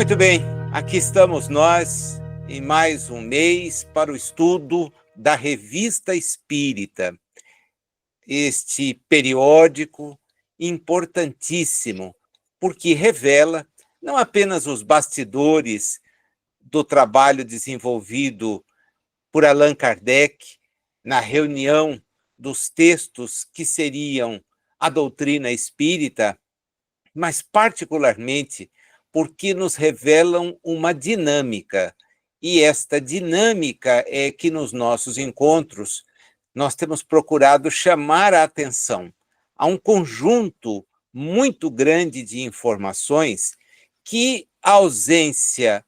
Muito bem, aqui estamos nós em mais um mês para o estudo da Revista Espírita, este periódico importantíssimo, porque revela não apenas os bastidores do trabalho desenvolvido por Allan Kardec na reunião dos textos que seriam a doutrina espírita, mas particularmente porque nos revelam uma dinâmica. E esta dinâmica é que nos nossos encontros nós temos procurado chamar a atenção a um conjunto muito grande de informações que a ausência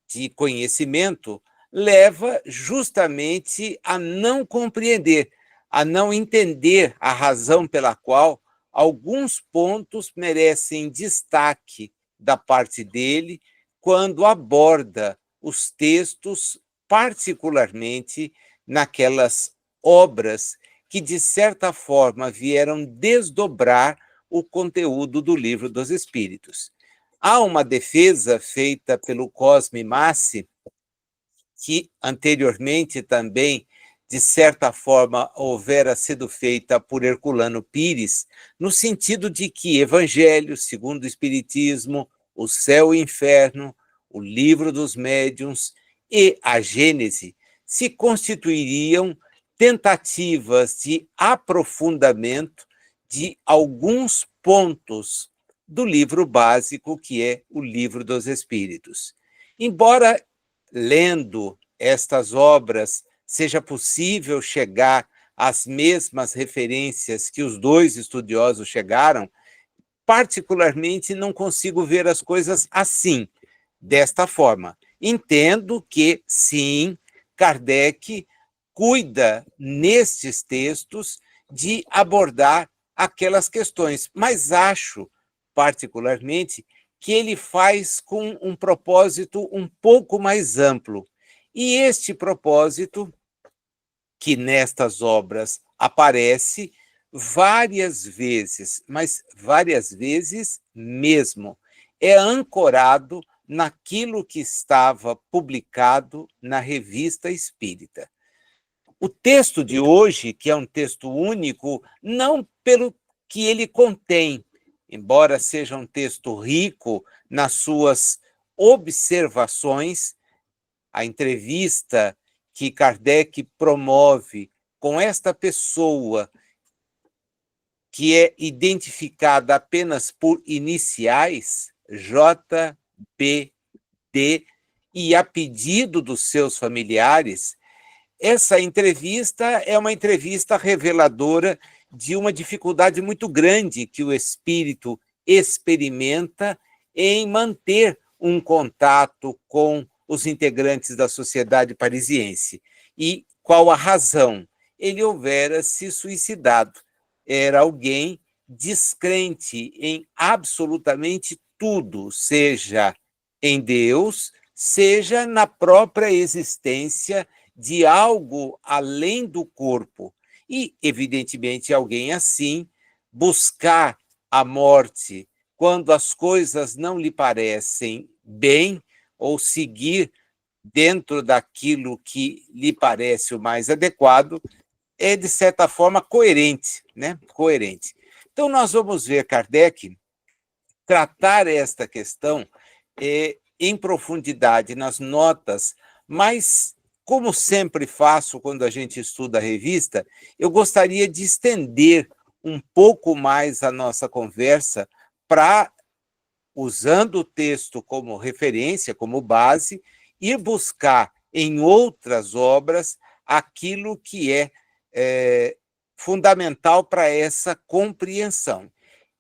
de conhecimento leva justamente a não compreender, a não entender a razão pela qual alguns pontos merecem destaque da parte dele quando aborda os textos, particularmente naquelas obras que, de certa forma, vieram desdobrar o conteúdo do Livro dos Espíritos. Há uma defesa feita pelo Cosme Massi, que anteriormente também, de certa forma, houvera sido feita por Herculano Pires, no sentido de que Evangelho, segundo o Espiritismo, o céu e o inferno, o livro dos médiuns e a Gênese se constituiriam tentativas de aprofundamento de alguns pontos do livro básico, que é o Livro dos Espíritos. Embora, lendo estas obras, seja possível chegar às mesmas referências que os dois estudiosos chegaram, particularmente não consigo ver as coisas assim, desta forma. Entendo que, sim, Kardec cuida, nestes textos, de abordar aquelas questões, mas acho, particularmente, que ele faz com um propósito um pouco mais amplo. E este propósito, que nestas obras aparece várias vezes, mas várias vezes mesmo, é ancorado naquilo que estava publicado na Revista Espírita. O texto de hoje, que é um texto único, não pelo que ele contém, embora seja um texto rico nas suas observações, a entrevista que Kardec promove com esta pessoa, que é identificada apenas por iniciais, JBD, e a pedido dos seus familiares, essa entrevista é uma entrevista reveladora de uma dificuldade muito grande que o espírito experimenta em manter um contato com os integrantes da sociedade parisiense. E qual a razão? Ele houvera se suicidado. Era alguém descrente em absolutamente tudo, seja em Deus, seja na própria existência de algo além do corpo. E, evidentemente, alguém assim buscar a morte quando as coisas não lhe parecem bem, ou seguir dentro daquilo que lhe parece o mais adequado, é, de certa forma, coerente, né? Coerente. Então, nós vamos ver Kardec tratar esta questão em profundidade nas notas, mas, como sempre faço quando a gente estuda a revista, eu gostaria de estender um pouco mais a nossa conversa para, usando o texto como referência, como base, ir buscar em outras obras aquilo que é fundamental para essa compreensão.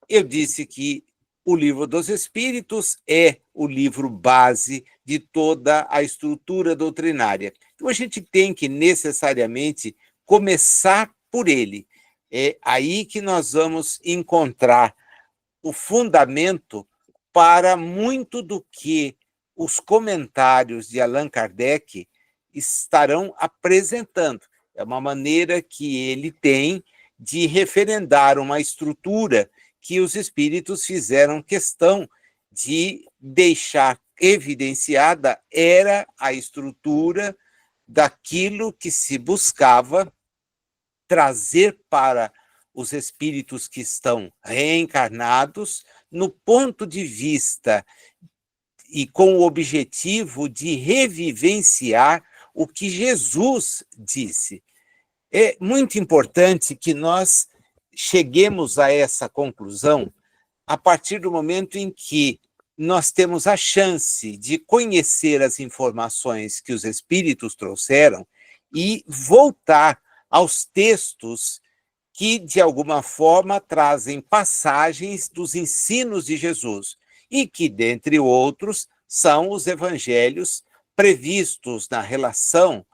Eu disse que o Livro dos Espíritos é o livro base de toda a estrutura doutrinária. Então, a gente tem que necessariamente começar por ele. É aí que nós vamos encontrar o fundamento para muito do que os comentários de Allan Kardec estarão apresentando. É uma maneira que ele tem de referendar uma estrutura que os espíritos fizeram questão de deixar evidenciada era a estrutura daquilo que se buscava trazer para os espíritos que estão reencarnados, no ponto de vista e com o objetivo de revivenciar o que Jesus disse. É muito importante que nós cheguemos a essa conclusão a partir do momento em que nós temos a chance de conhecer as informações que os espíritos trouxeram e voltar aos textos que, de alguma forma, trazem passagens dos ensinos de Jesus e que, dentre outros, são os evangelhos previstos na relação,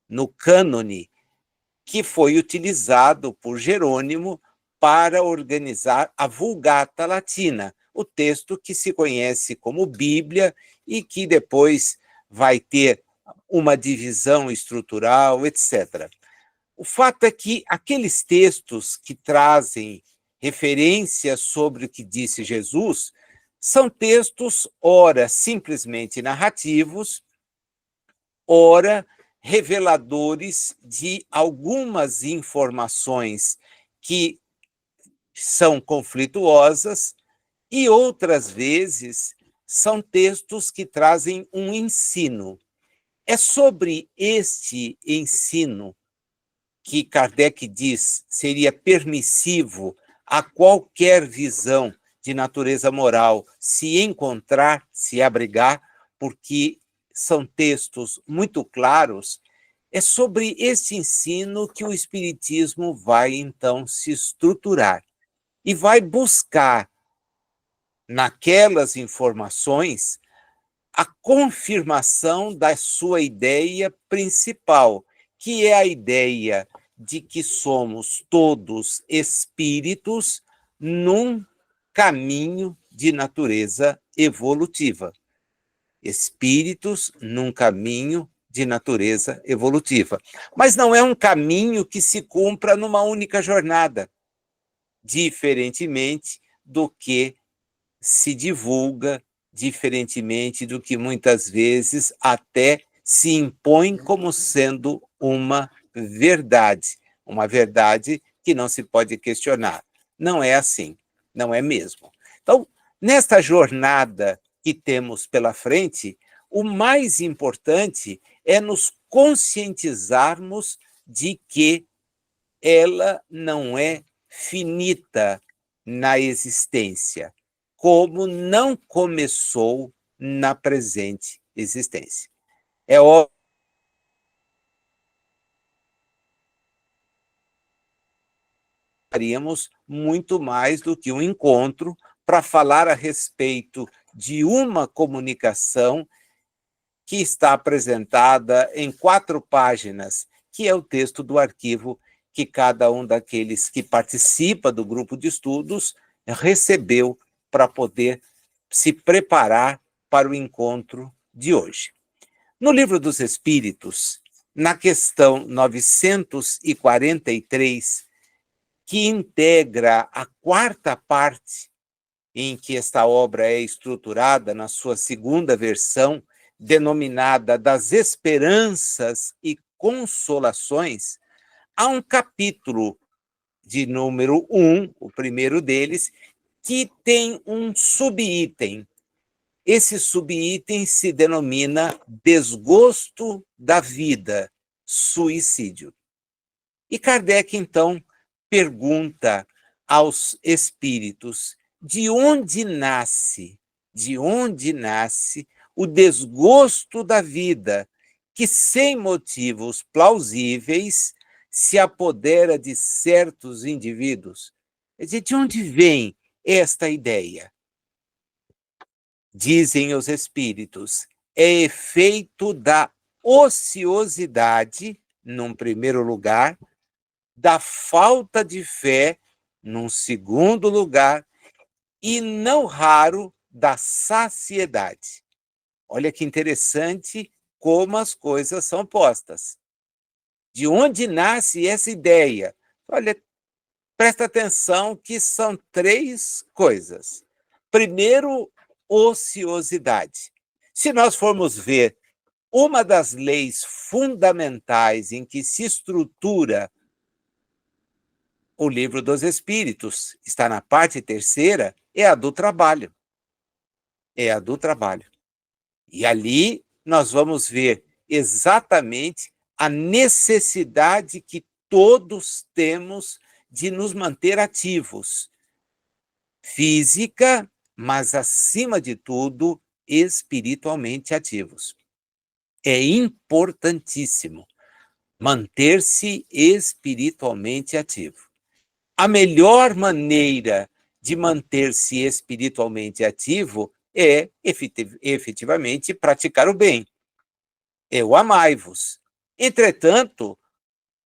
no cânone, que foi utilizado por Jerônimo para organizar a Vulgata Latina, o texto que se conhece como Bíblia e que depois vai ter uma divisão estrutural, etc. O fato é que aqueles textos que trazem referências sobre o que disse Jesus são textos, ora simplesmente narrativos, ora reveladores de algumas informações que são conflituosas e outras vezes são textos que trazem um ensino. É sobre este ensino que Kardec diz seria permissivo a qualquer visão de natureza moral se encontrar, se abrigar, porque são textos muito claros. É sobre esse ensino que o Espiritismo vai, então, se estruturar e vai buscar, naquelas informações, a confirmação da sua ideia principal, que é a ideia de que somos todos espíritos num caminho de natureza evolutiva. Espíritos num caminho de natureza evolutiva. Mas não é um caminho que se cumpra numa única jornada, diferentemente do que se divulga, diferentemente do que muitas vezes até se impõe como sendo uma verdade que não se pode questionar. Não é assim, não é mesmo. Então, nesta jornada que temos pela frente, o mais importante é nos conscientizarmos de que ela não é finita na existência, como não começou na presente existência. É óbvio que faríamos muito mais do que um encontro para falar a respeito de uma comunicação que está apresentada em 4 páginas, que é o texto do arquivo que cada um daqueles que participa do grupo de estudos recebeu para poder se preparar para o encontro de hoje. No Livro dos Espíritos, na questão 943, que integra a 4ª parte em que esta obra é estruturada na sua segunda versão, denominada Das Esperanças e Consolações, há um capítulo de número 1, o primeiro deles, que tem um subitem. Esse subitem se denomina Desgosto da Vida, Suicídio. E Kardec, então, pergunta aos espíritos de onde nasce o desgosto da vida, que sem motivos plausíveis se apodera de certos indivíduos. Quer dizer, de onde vem esta ideia? Dizem os espíritos, é efeito da ociosidade, num primeiro lugar, da falta de fé, num segundo lugar, e não raro da saciedade. Olha que interessante como as coisas são postas. De onde nasce essa ideia? Olha, presta atenção que são 3 coisas. Primeiro, ociosidade. Se nós formos ver uma das leis fundamentais em que se estrutura o Livro dos Espíritos, está na parte terceira, é a do trabalho. É a do trabalho. E ali nós vamos ver exatamente a necessidade que todos temos de nos manter ativos. Física, mas acima de tudo, espiritualmente ativos. É importantíssimo manter-se espiritualmente ativo. A melhor maneira de manter-se espiritualmente ativo é efetivamente praticar o bem. É o amai-vos. Entretanto,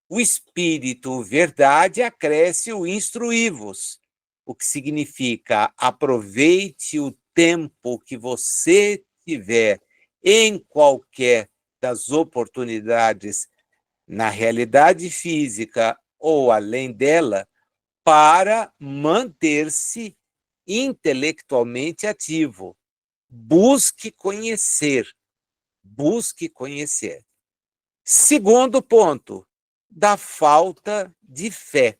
o Espírito Verdade acresce o instruí-vos, o que significa aproveite o tempo que você tiver em qualquer das oportunidades na realidade física ou além dela, para manter-se intelectualmente ativo. Busque conhecer. Busque conhecer. Segundo ponto, da falta de fé.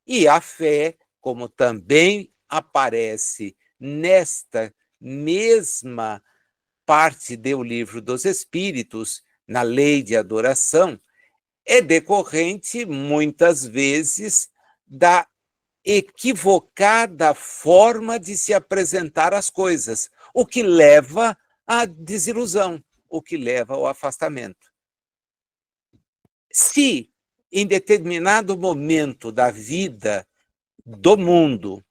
E a fé, como também aparece nesta mesma parte do Livro dos Espíritos, na lei de adoração, é decorrente, muitas vezes, da equivocada forma de se apresentar as coisas, o que leva à desilusão, o que leva ao afastamento. Se, em determinado momento da vida do mundo,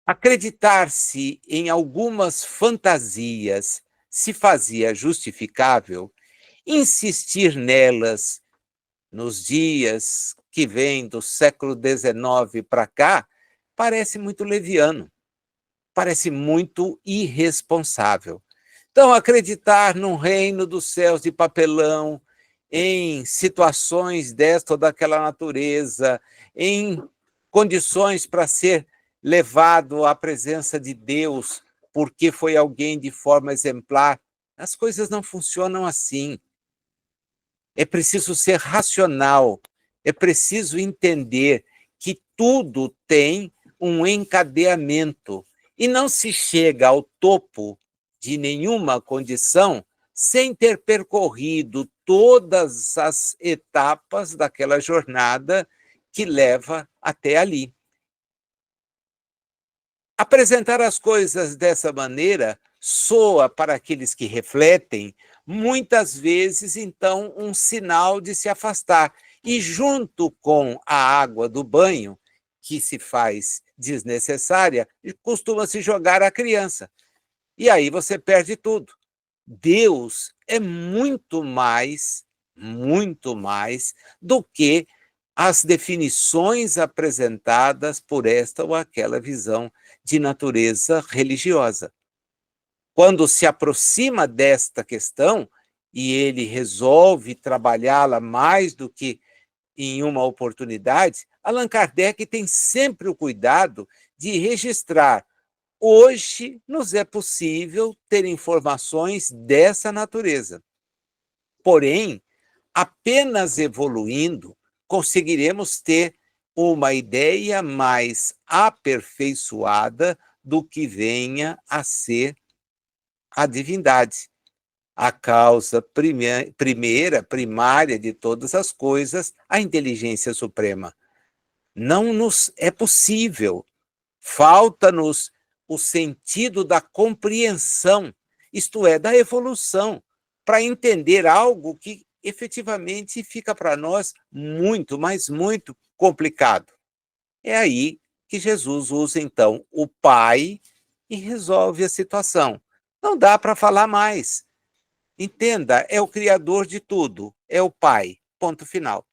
acreditar-se em algumas fantasias se fazia justificável, insistir nelas nos dias que vêm do século XIX para cá, parece muito leviano, parece muito irresponsável. Então, acreditar num reino dos céus de papelão, em situações desta ou daquela natureza, em condições para ser levado à presença de Deus, porque foi alguém de forma exemplar, as coisas não funcionam assim. É preciso ser racional, é preciso entender que tudo tem um encadeamento e não se chega ao topo de nenhuma condição sem ter percorrido todas as etapas daquela jornada que leva até ali. Apresentar as coisas dessa maneira soa para aqueles que refletem, muitas vezes, então, um sinal de se afastar. E junto com a água do banho, que se faz desnecessária, costuma-se jogar a criança. E aí você perde tudo. Deus é muito mais do que as definições apresentadas por esta ou aquela visão de natureza religiosa. Quando se aproxima desta questão e ele resolve trabalhá-la mais do que em uma oportunidade, Allan Kardec tem sempre o cuidado de registrar: hoje nos é possível ter informações dessa natureza. Porém, apenas evoluindo, conseguiremos ter uma ideia mais aperfeiçoada do que venha a ser a divindade, a causa primária de todas as coisas, a inteligência suprema. Não nos é possível, falta-nos o sentido da compreensão, isto é, da evolução, para entender algo que efetivamente fica para nós muito, mas muito complicado. É aí que Jesus usa, então, o Pai e resolve a situação. Não dá para falar mais. Entenda, é o Criador de tudo, é o Pai, ponto final.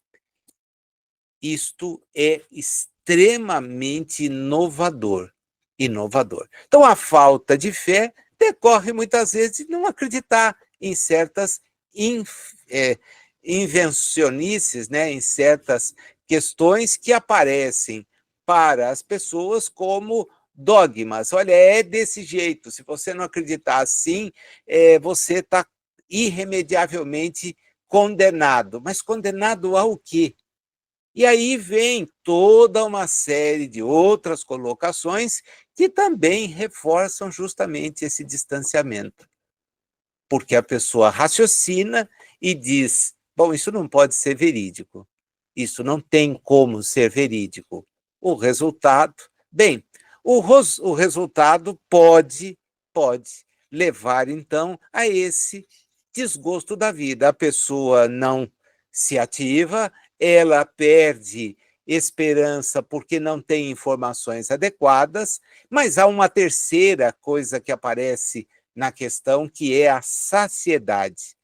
Isto é extremamente inovador. Então, a falta de fé decorre muitas vezes de não acreditar em certas invencionices, né, em certas questões que aparecem para as pessoas como dogmas. Olha, é desse jeito. Se você não acreditar assim, você está irremediavelmente condenado. Mas condenado ao quê? E aí vem toda uma série de outras colocações que também reforçam justamente esse distanciamento. Porque a pessoa raciocina e diz: bom, isso não pode ser verídico, isso não tem como ser verídico. O resultado, bem, o resultado pode levar, então, a esse desgosto da vida. A pessoa não se ativa, ela perde esperança porque não tem informações adequadas, mas há uma terceira coisa que aparece na questão, que é a saciedade.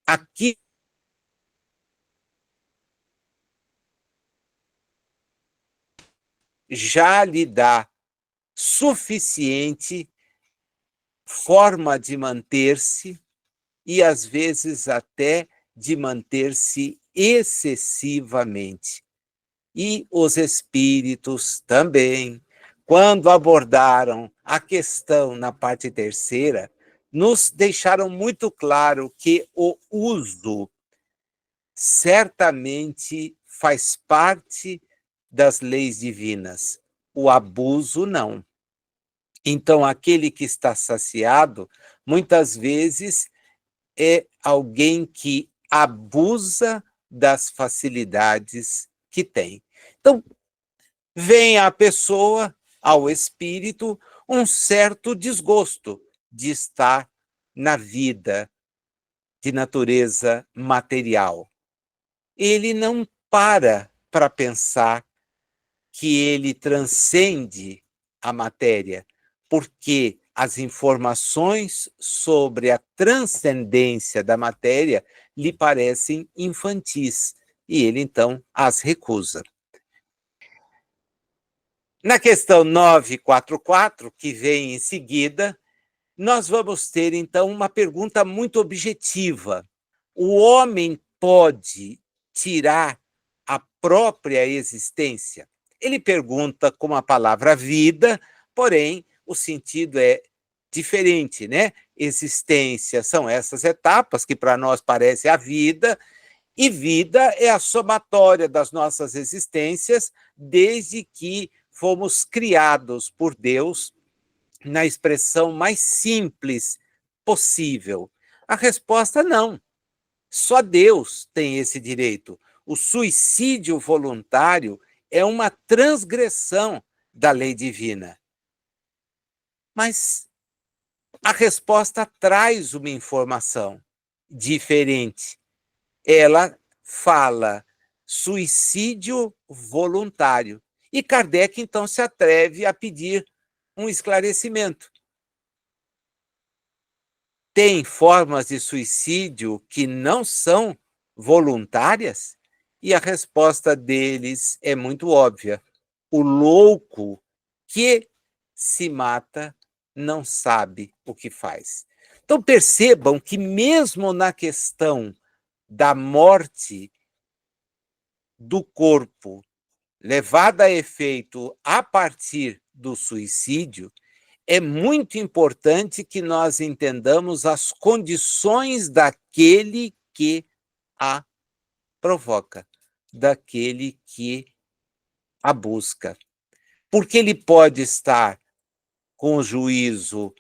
Aqui já lhe dá suficiente forma de manter-se e, às vezes, até de manter-se excessivamente. E os espíritos também, quando abordaram a questão na parte terceira, nos deixaram muito claro que o uso certamente faz parte das leis divinas, o abuso não. Então, aquele que está saciado, muitas vezes, é alguém que abusa das facilidades que tem. Então, vem à pessoa, ao espírito, um certo desgosto de estar na vida de natureza material. Ele não para pensar que ele transcende a matéria, porque as informações sobre a transcendência da matéria lhe parecem infantis, e ele, então, as recusa. Na questão 944, que vem em seguida, nós vamos ter, então, uma pergunta muito objetiva. O homem pode tirar a própria existência? Ele pergunta com a palavra vida, porém, o sentido é diferente, né? Existência são essas etapas que para nós parece a vida, e vida é a somatória das nossas existências desde que fomos criados por Deus na expressão mais simples possível. A resposta não. Só Deus tem esse direito. O suicídio voluntário é uma transgressão da lei divina. Mas a resposta traz uma informação diferente. Ela fala suicídio voluntário. E Kardec, então, se atreve a pedir um esclarecimento. Tem formas de suicídio que não são voluntárias? E a resposta deles é muito óbvia. O louco que se mata não sabe o que faz. Então percebam que mesmo na questão da morte do corpo, levada a efeito a partir do suicídio, é muito importante que nós entendamos as condições daquele que a provoca, daquele que a busca. Porque ele pode estar com o juízo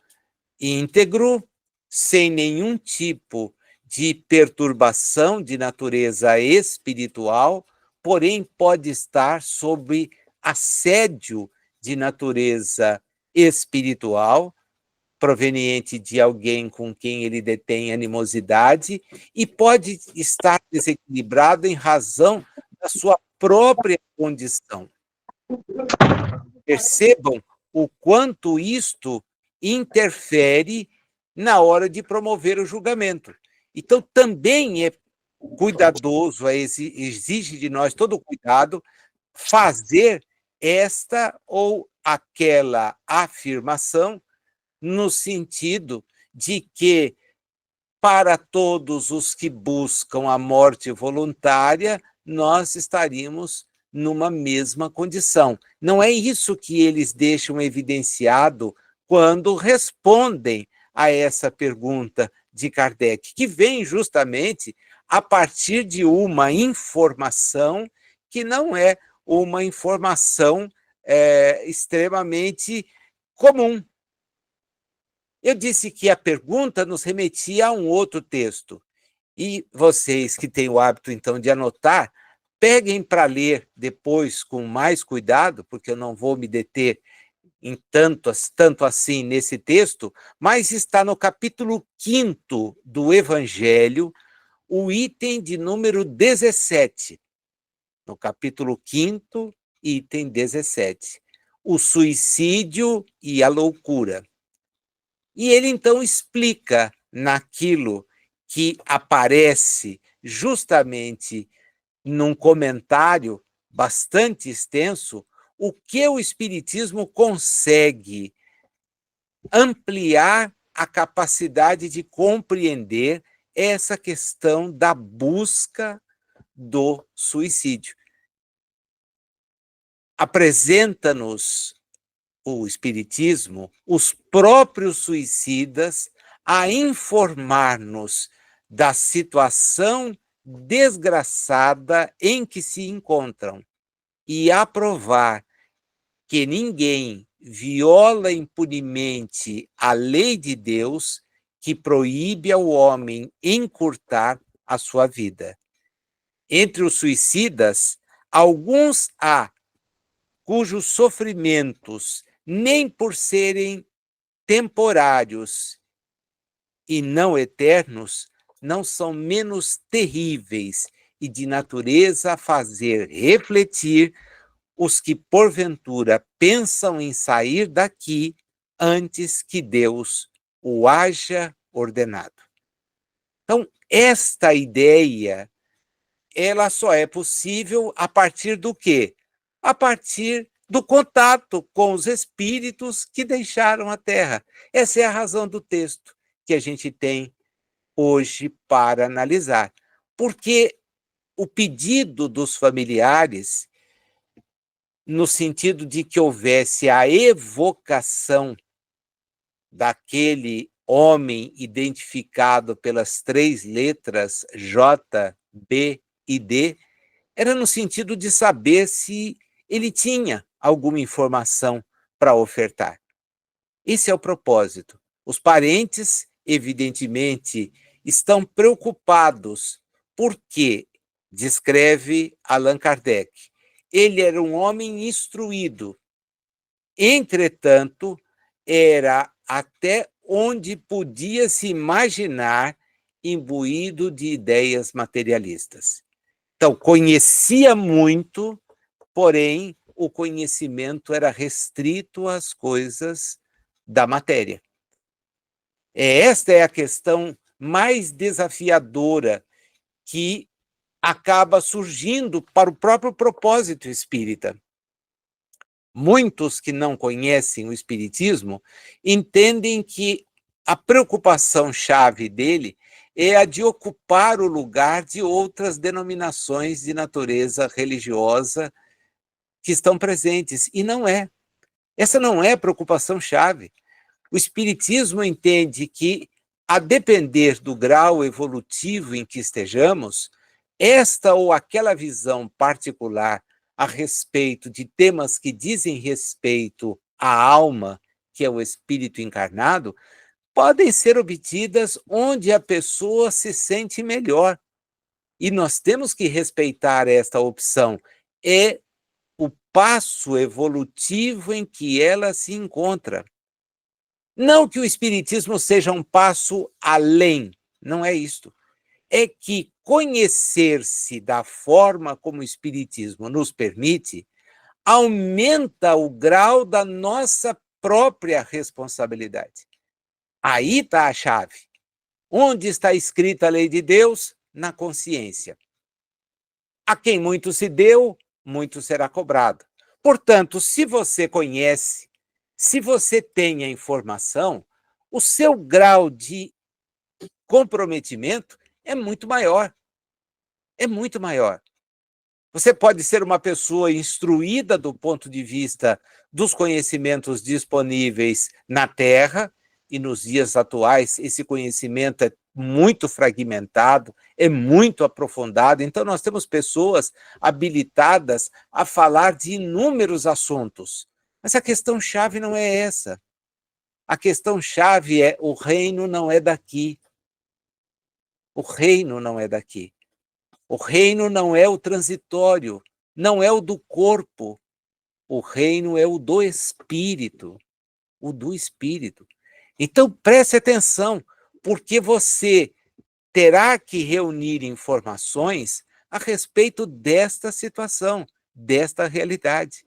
íntegro, sem nenhum tipo de perturbação de natureza espiritual, porém pode estar sob assédio de natureza espiritual, proveniente de alguém com quem ele detém animosidade, e pode estar desequilibrado em razão da sua própria condição. Percebam o quanto isto interfere na hora de promover o julgamento. Então, também é cuidadoso, exige de nós todo o cuidado, fazer esta ou aquela afirmação no sentido de que, para todos os que buscam a morte voluntária, nós estaríamos numa mesma condição. Não é isso que eles deixam evidenciado quando respondem a essa pergunta de Kardec, que vem justamente a partir de uma informação que não é uma informação extremamente comum. Eu disse que a pergunta nos remetia a um outro texto. E vocês que têm o hábito, então, de anotar, peguem para ler depois com mais cuidado, porque eu não vou me deter em tanto assim nesse texto, mas está no capítulo 5º do Evangelho, o item de número 17. No capítulo 5º, item 17. O suicídio e a loucura. E ele, então, explica naquilo que aparece justamente num comentário bastante extenso, o que o Espiritismo consegue ampliar a capacidade de compreender essa questão da busca do suicídio. Apresenta-nos o Espiritismo, os próprios suicidas, a informar-nos da situação desgraçada em que se encontram e a provar que ninguém viola impunemente a lei de Deus que proíbe ao homem encurtar a sua vida. Entre os suicidas, alguns há cujos sofrimentos, nem por serem temporários e não eternos, não são menos terríveis e de natureza a fazer refletir os que, porventura, pensam em sair daqui antes que Deus o haja ordenado. Então, esta ideia, ela só é possível a partir do quê? A partir do contato com os espíritos que deixaram a Terra. Essa é a razão do texto que a gente tem hoje para analisar. Porque o pedido dos familiares, no sentido de que houvesse a evocação daquele homem identificado pelas 3 letras J, B e D, era no sentido de saber se ele tinha alguma informação para ofertar. Esse é o propósito. Os parentes, evidentemente, estão preocupados porque, descreve Allan Kardec, ele era um homem instruído. Entretanto, era até onde podia se imaginar imbuído de ideias materialistas. Então, conhecia muito, porém, o conhecimento era restrito às coisas da matéria. Esta é a questão mais desafiadora que acaba surgindo para o próprio propósito espírita. Muitos que não conhecem o espiritismo entendem que a preocupação-chave dele é a de ocupar o lugar de outras denominações de natureza religiosa que estão presentes, e não é. Essa não é a preocupação-chave. O espiritismo entende que, a depender do grau evolutivo em que estejamos, esta ou aquela visão particular a respeito de temas que dizem respeito à alma, que é o espírito encarnado, podem ser obtidas onde a pessoa se sente melhor. E nós temos que respeitar esta opção. É o passo evolutivo em que ela se encontra. Não que o espiritismo seja um passo além, não é isto. É que conhecer-se da forma como o espiritismo nos permite aumenta o grau da nossa própria responsabilidade. Aí está a chave. Onde está escrita a lei de Deus? Na consciência. A quem muito se deu, muito será cobrado. Portanto, se você conhece, se você tem a informação, o seu grau de comprometimento é muito maior. É muito maior. Você pode ser uma pessoa instruída do ponto de vista dos conhecimentos disponíveis na Terra, e nos dias atuais esse conhecimento é muito fragmentado, é muito aprofundado, então nós temos pessoas habilitadas a falar de inúmeros assuntos. Mas a questão-chave não é essa. A questão-chave é: o reino não é daqui. O reino não é daqui. O reino não é o transitório, não é o do corpo. O reino é o do espírito, o do espírito. Então preste atenção, porque você terá que reunir informações a respeito desta situação, desta realidade.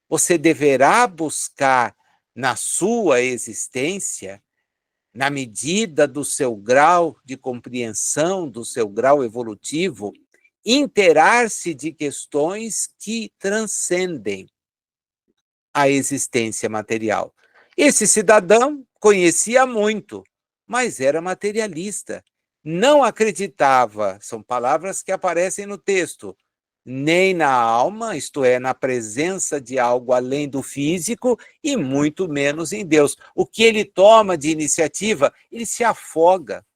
Você deverá buscar na sua existência, na medida do seu grau de compreensão, do seu grau evolutivo, inteirar-se de questões que transcendem a existência material. Esse cidadão conhecia muito, mas era materialista. Não acreditava, são palavras que aparecem no texto, nem na alma, isto é, na presença de algo além do físico, e muito menos em Deus. O que ele toma de iniciativa? Ele se afoga.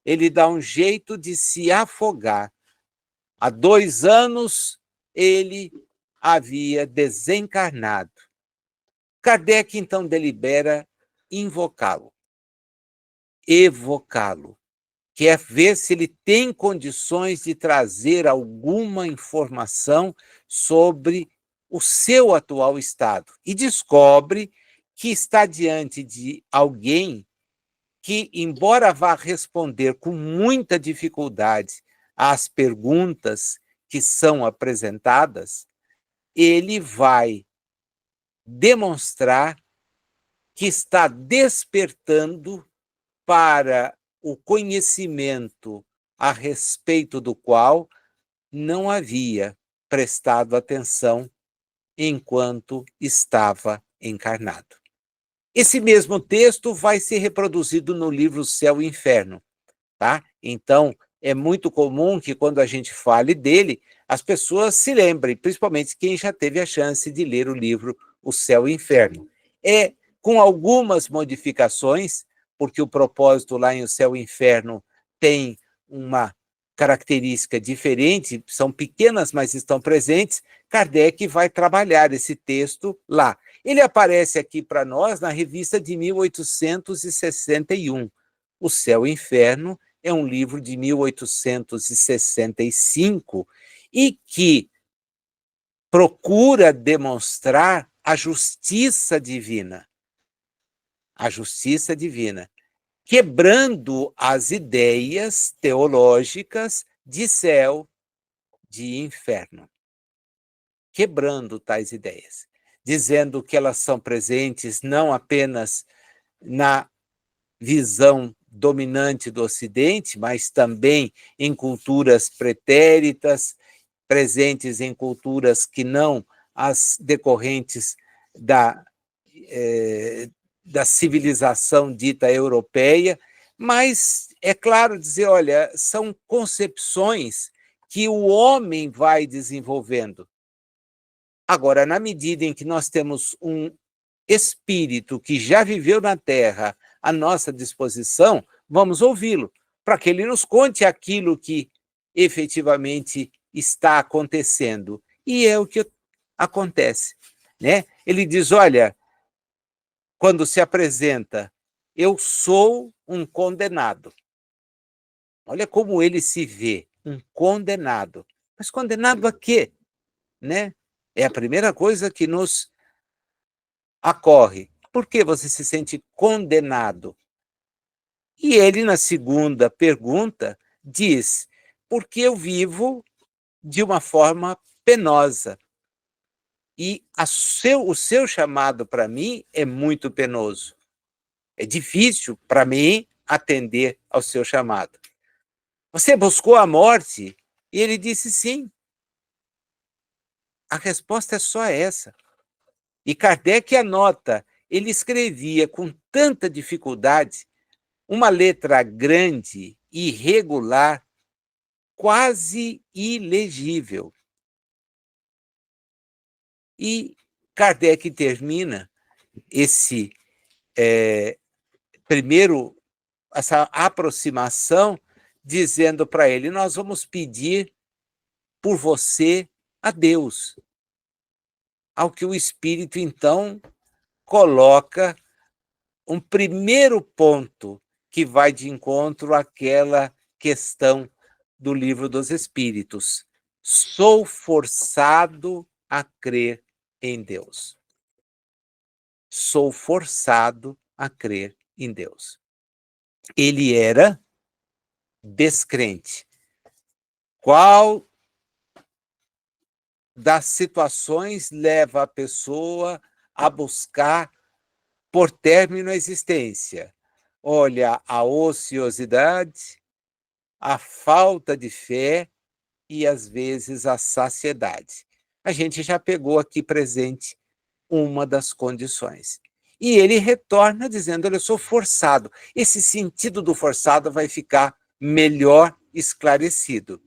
Ele dá um jeito de se afogar. Há 2 anos, ele havia desencarnado. Kardec, então, delibera invocá-lo, evocá-lo, quer ver se ele tem condições de trazer alguma informação sobre o seu atual estado. E descobre que está diante de alguém que, embora vá responder com muita dificuldade às perguntas que são apresentadas, ele vai demonstrar que está despertando para o conhecimento a respeito do qual não havia prestado atenção enquanto estava encarnado. Esse mesmo texto vai ser reproduzido no livro Céu e Inferno, tá? Então, é muito comum que quando a gente fale dele, as pessoas se lembrem, principalmente quem já teve a chance de ler o livro O Céu e Inferno. É com algumas modificações, porque o propósito lá em O Céu e Inferno tem uma característica diferente, são pequenas, mas estão presentes. Kardec vai trabalhar esse texto lá. Ele aparece aqui para nós na revista de 1861. O Céu e Inferno é um livro de 1865 e que procura demonstrar a justiça divina. A justiça divina, quebrando as ideias teológicas de céu, de inferno. Quebrando tais ideias, dizendo que elas são presentes não apenas na visão dominante do Ocidente, mas também em culturas pretéritas, presentes em culturas que não as decorrentes da, da civilização dita europeia, mas é claro dizer, olha, são concepções que o homem vai desenvolvendo. Agora, na medida em que nós temos um espírito que já viveu na Terra à nossa disposição, vamos ouvi-lo, para que ele nos conte aquilo que efetivamente está acontecendo. E é o que acontece, né? Ele diz, olha, quando se apresenta, eu sou um condenado. Olha como ele se vê, um condenado. Mas condenado a quê? Né? É a primeira coisa que nos ocorre. Por que você se sente condenado? E ele, na segunda pergunta, diz, porque eu vivo de uma forma penosa. E o seu chamado para mim é muito penoso. É difícil para mim atender ao seu chamado. Você buscou a morte? E ele disse sim. A resposta é só essa. E Kardec anota, ele escrevia com tanta dificuldade, uma letra grande, irregular, quase ilegível. E Kardec termina esse primeiro, essa aproximação, dizendo para ele: nós vamos pedir por você a Deus. Ao que o Espírito, então, coloca um primeiro ponto que vai de encontro àquela questão do Livro dos Espíritos. Sou forçado a crer em Deus. Sou forçado a crer em Deus. Ele era descrente. Qual das situações leva a pessoa a buscar por término a existência? Olha, a ociosidade, a falta de fé e, às vezes, a saciedade. A gente já pegou aqui presente uma das condições. E ele retorna dizendo: olha, eu sou forçado. Esse sentido do forçado vai ficar melhor esclarecido.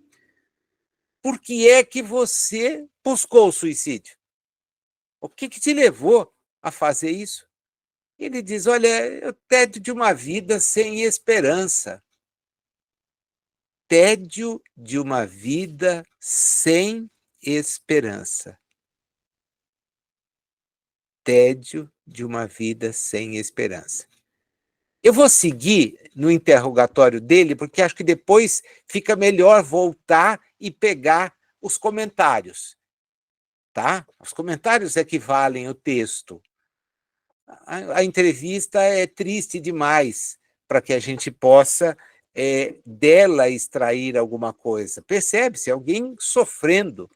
Por que é que você buscou o suicídio? O que te levou a fazer isso? Ele diz: olha, eu tédio de uma vida sem esperança. Tédio de uma vida sem esperança. Tédio de uma vida sem esperança. Eu vou seguir no interrogatório dele, porque acho que depois fica melhor voltar e pegar os comentários, tá? Os comentários é que valem o texto. A entrevista é triste demais para que a gente possa dela extrair alguma coisa. Percebe-se alguém sofrendo,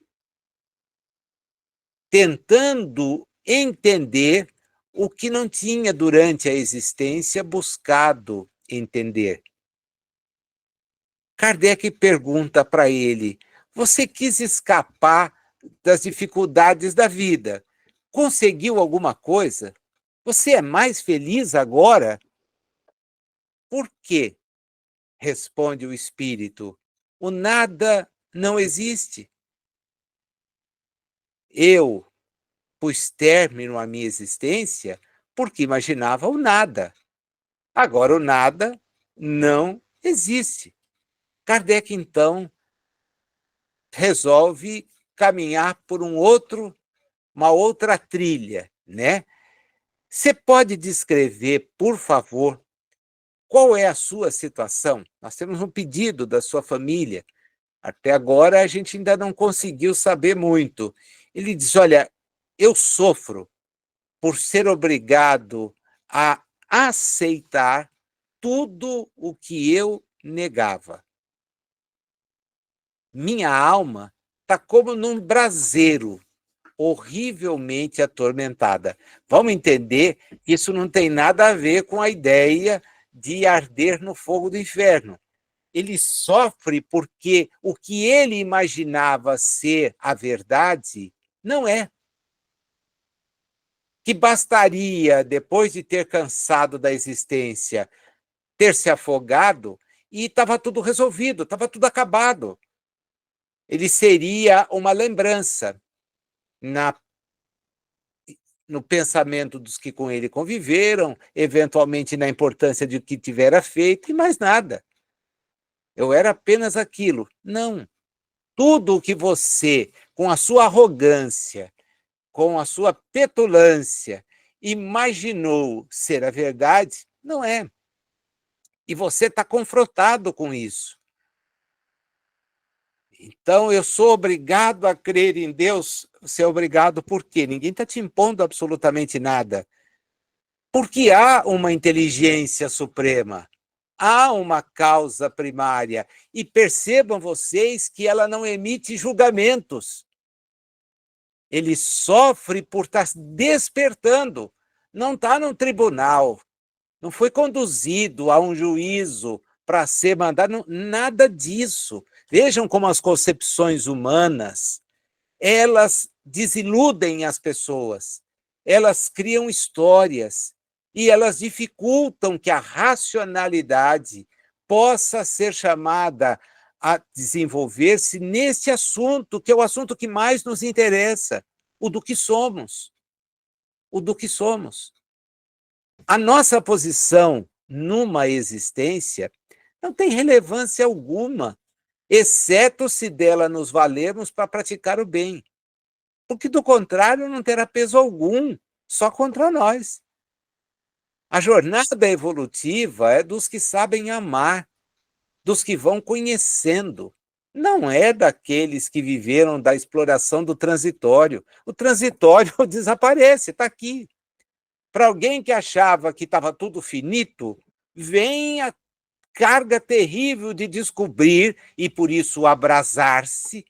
tentando entender o que não tinha durante a existência buscado entender. Kardec pergunta para ele: você quis escapar das dificuldades da vida? Conseguiu alguma coisa? Você é mais feliz agora? Por quê? Responde o espírito: o nada não existe. Eu pus término à minha existência porque imaginava o nada. Agora o nada não existe. Kardec, então, resolve caminhar por uma outra trilha, né? Você pode descrever, por favor, qual é a sua situação? Nós temos um pedido da sua família. Até agora a gente ainda não conseguiu saber muito. Ele diz: olha, eu sofro por ser obrigado a aceitar tudo o que eu negava. Minha alma está como num braseiro, horrivelmente atormentada. Vamos entender que isso não tem nada a ver com a ideia de arder no fogo do inferno. Ele sofre porque o que ele imaginava ser a verdade não é. Que bastaria, depois de ter cansado da existência, ter se afogado e estava tudo resolvido, estava tudo acabado. Ele seria uma lembrança no pensamento dos que com ele conviveram, eventualmente na importância de o que tivera feito, e mais nada. Eu era apenas aquilo. Não. Tudo o que você, com a sua arrogância, com a sua petulância, imaginou ser a verdade, não é. E você está confrontado com isso. Então, eu sou obrigado a crer em Deus. Você é obrigado por quê? Ninguém está te impondo absolutamente nada. Porque há uma inteligência suprema, há uma causa primária. E percebam vocês que ela não emite julgamentos. Ele sofre por estar despertando. Não está num tribunal, não foi conduzido a um juízo para ser mandado, nada disso. Vejam como as concepções humanas, elas desiludem as pessoas, elas criam histórias e elas dificultam que a racionalidade possa ser chamada a desenvolver-se neste assunto, que é o assunto que mais nos interessa, o do que somos. O do que somos. A nossa posição numa existência não tem relevância alguma, exceto se dela nos valermos para praticar o bem. Porque, do contrário, não terá peso algum, só contra nós. A jornada evolutiva é dos que sabem amar, dos que vão conhecendo. Não é daqueles que viveram da exploração do transitório. O transitório desaparece, está aqui. Para alguém que achava que estava tudo finito, vem a carga terrível de descobrir e, por isso, abrasar-se,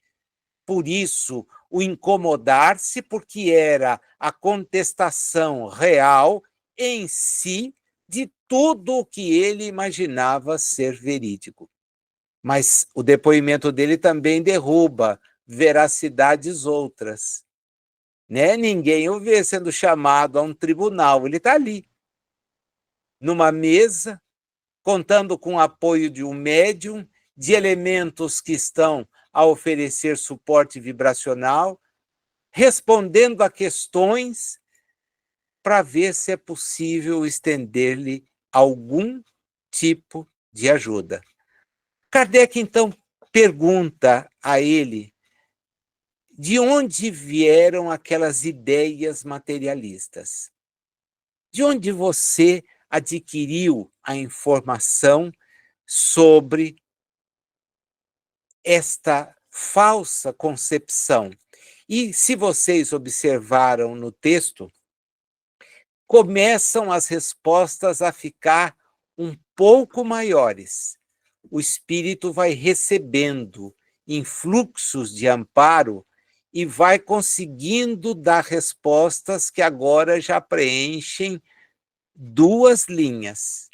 por isso, o incomodar-se, porque era a contestação real em si de tudo o que ele imaginava ser verídico. Mas o depoimento dele também derruba veracidades outras. Né? Ninguém o vê sendo chamado a um tribunal, ele está ali, numa mesa, contando com o apoio de um médium, de elementos que estão a oferecer suporte vibracional, respondendo a questões para ver se é possível estender-lhe algum tipo de ajuda. Kardec, então, pergunta a ele de onde vieram aquelas ideias materialistas. De onde você adquiriu a informação sobre esta falsa concepção? E, se vocês observaram no texto, começam as respostas a ficar um pouco maiores. O espírito vai recebendo influxos de amparo e vai conseguindo dar respostas que agora já preenchem 2 linhas.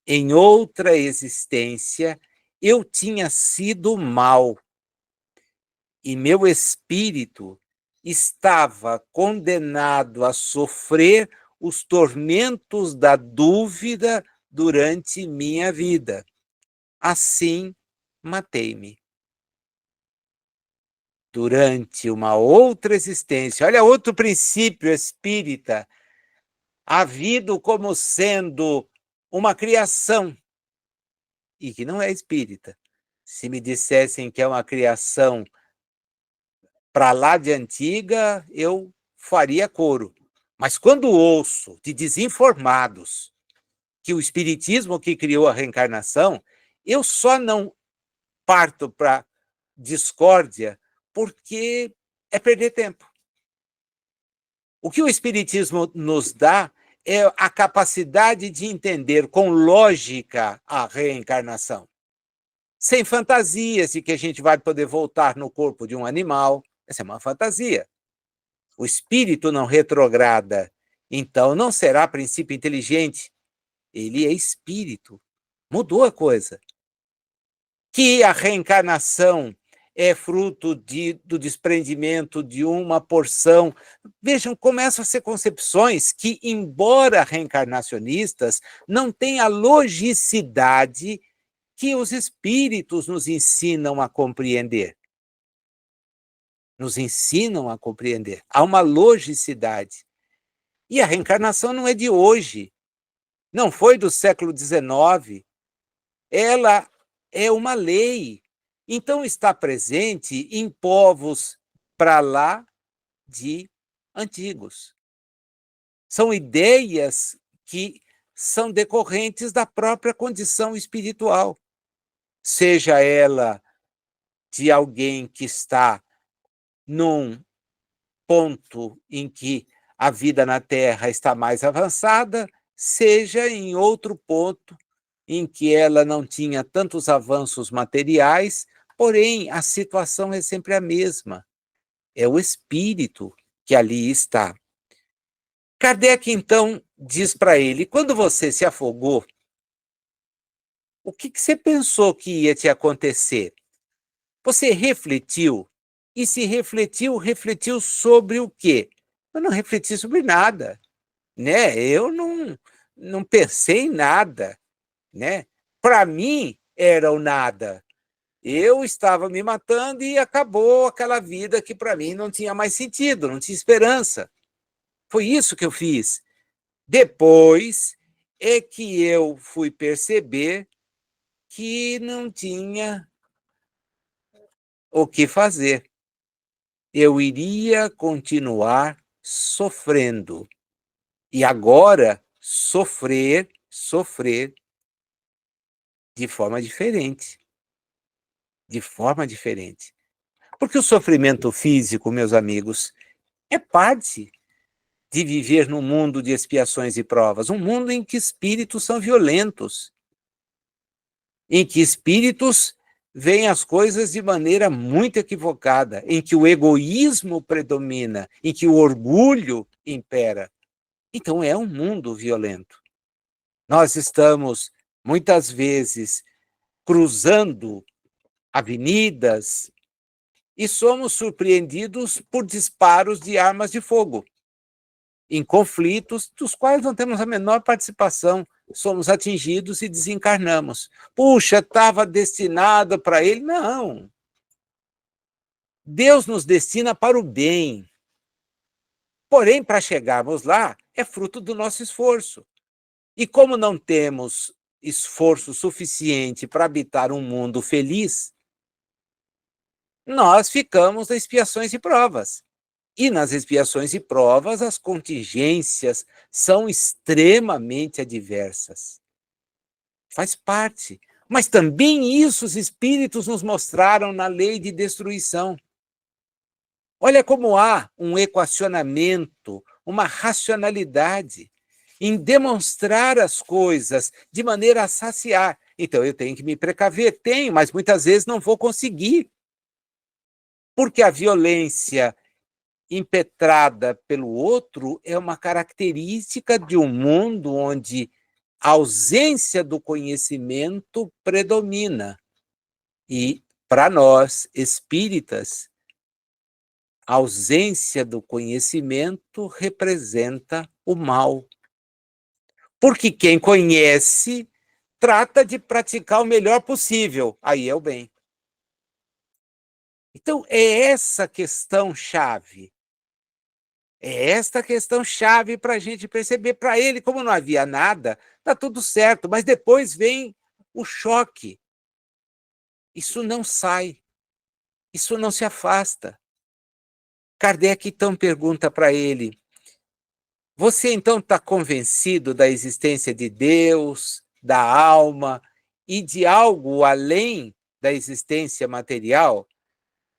Em outra existência, eu tinha sido mal e meu espírito estava condenado a sofrer os tormentos da dúvida durante minha vida. Assim, matei-me. Durante uma outra existência, olha outro princípio espírita, havido como sendo uma criação, e que não é espírita. Se me dissessem que é uma criação para lá de antiga, eu faria coro. Mas quando ouço de desinformados que o espiritismo que criou a reencarnação, eu só não parto para discórdia porque é perder tempo. O que o espiritismo nos dá é a capacidade de entender com lógica a reencarnação. Sem fantasias de que a gente vai poder voltar no corpo de um animal. Essa é uma fantasia. O espírito não retrograda, então não será princípio inteligente. Ele é espírito. Mudou a coisa. Que a reencarnação é fruto do desprendimento de uma porção. Vejam, começam a ser concepções que, embora reencarnacionistas, não têm a logicidade que os espíritos nos ensinam a compreender. Nos ensinam a compreender. Há uma logicidade. E a reencarnação não é de hoje. Não foi do século XIX. Ela é uma lei. Então, está presente em povos para lá de antigos. São ideias que são decorrentes da própria condição espiritual, seja ela de alguém que está num ponto em que a vida na Terra está mais avançada, seja em outro ponto em que ela não tinha tantos avanços materiais, porém a situação é sempre a mesma. É o espírito que ali está. Kardec, então, diz para ele: quando você se afogou, o que você pensou que ia te acontecer? Você refletiu? E se refletiu, refletiu sobre o quê? Eu não refleti sobre nada, né? Eu não pensei em nada, né? Para mim era o nada. Eu estava me matando e acabou aquela vida que para mim não tinha mais sentido, não tinha esperança. Foi isso que eu fiz. Depois é que eu fui perceber que não tinha o que fazer. Eu iria continuar sofrendo. E agora, sofrer de forma diferente. De forma diferente. Porque o sofrimento físico, meus amigos, é parte de viver num mundo de expiações e provas, um mundo em que espíritos são violentos, em que espíritos veem as coisas de maneira muito equivocada, em que o egoísmo predomina, em que o orgulho impera. Então é um mundo violento. Nós estamos, muitas vezes, cruzando avenidas e somos surpreendidos por disparos de armas de fogo, em conflitos dos quais não temos a menor participação. Somos atingidos e desencarnamos. Puxa, estava destinado para ele. Não. Deus nos destina para o bem. Porém, para chegarmos lá, é fruto do nosso esforço. E como não temos esforço suficiente para habitar um mundo feliz, nós ficamos nas expiações e provas. E nas expiações e provas, as contingências são extremamente adversas. Faz parte. Mas também isso os espíritos nos mostraram na lei de destruição. Olha como há um equacionamento, uma racionalidade em demonstrar as coisas de maneira a saciar. Então, eu tenho que me precaver? Tenho, mas muitas vezes não vou conseguir. Porque a violência impetrada pelo outro é uma característica de um mundo onde a ausência do conhecimento predomina. E, para nós, espíritas, a ausência do conhecimento representa o mal. Porque quem conhece trata de praticar o melhor possível, aí é o bem. Então, é essa questão chave. É esta questão chave para a gente perceber. Para ele, como não havia nada, está tudo certo, mas depois vem o choque. Isso não sai, isso não se afasta. Kardec então pergunta para ele: você então está convencido da existência de Deus, da alma e de algo além da existência material?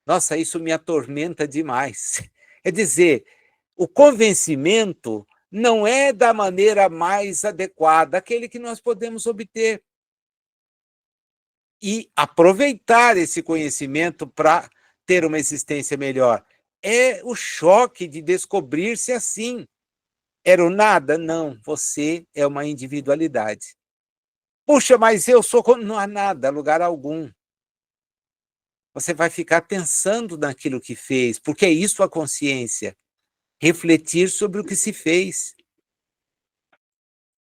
Nossa, isso me atormenta demais. É dizer, o convencimento não é da maneira mais adequada, aquele que nós podemos obter. E aproveitar esse conhecimento para ter uma existência melhor. É o choque de descobrir-se assim. Era o nada? Não, você é uma individualidade. Puxa, mas eu sou... Não há nada, lugar algum. Você vai ficar pensando naquilo que fez, porque é isso a consciência. Refletir sobre o que se fez,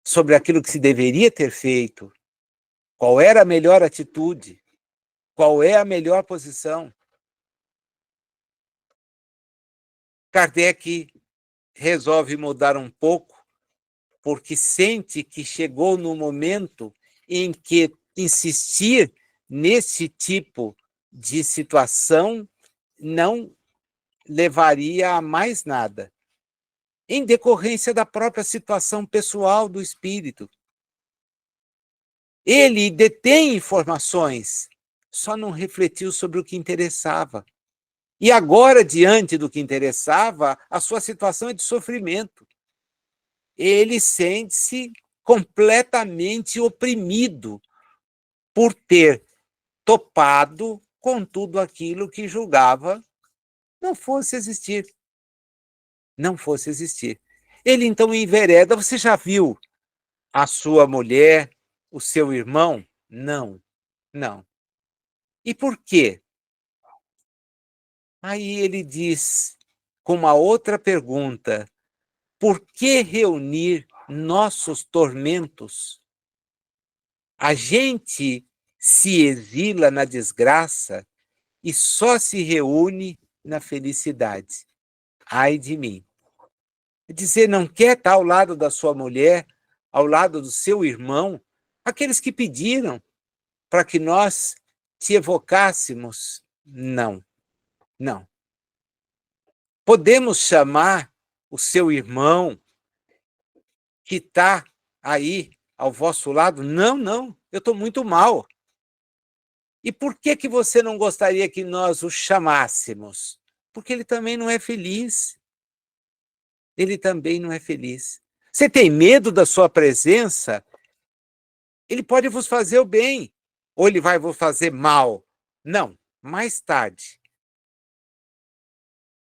sobre aquilo que se deveria ter feito, qual era a melhor atitude, qual é a melhor posição. Kardec resolve mudar um pouco, porque sente que chegou no momento em que insistir nesse tipo de situação não levaria a mais nada, em decorrência da própria situação pessoal do espírito. Ele detém informações, só não refletiu sobre o que interessava. E agora, diante do que interessava, a sua situação é de sofrimento. Ele sente-se completamente oprimido por ter topado com tudo aquilo que julgava não fosse existir. Não fosse existir. Ele então envereda. Você já viu a sua mulher, o seu irmão? Não, não. E por quê? Aí ele diz, com uma outra pergunta: por que reunir nossos tormentos? A gente se exila na desgraça e só se reúne na felicidade. Ai de mim. É dizer, não quer estar ao lado da sua mulher, ao lado do seu irmão, aqueles que pediram para que nós te evocássemos? Não, não. Podemos chamar o seu irmão que está aí ao vosso lado? Não, não, eu estou muito mal. E por que você não gostaria que nós o chamássemos? Porque ele também não é feliz. Ele também não é feliz. Você tem medo da sua presença? Ele pode vos fazer o bem, ou ele vai vos fazer mal. Não, mais tarde.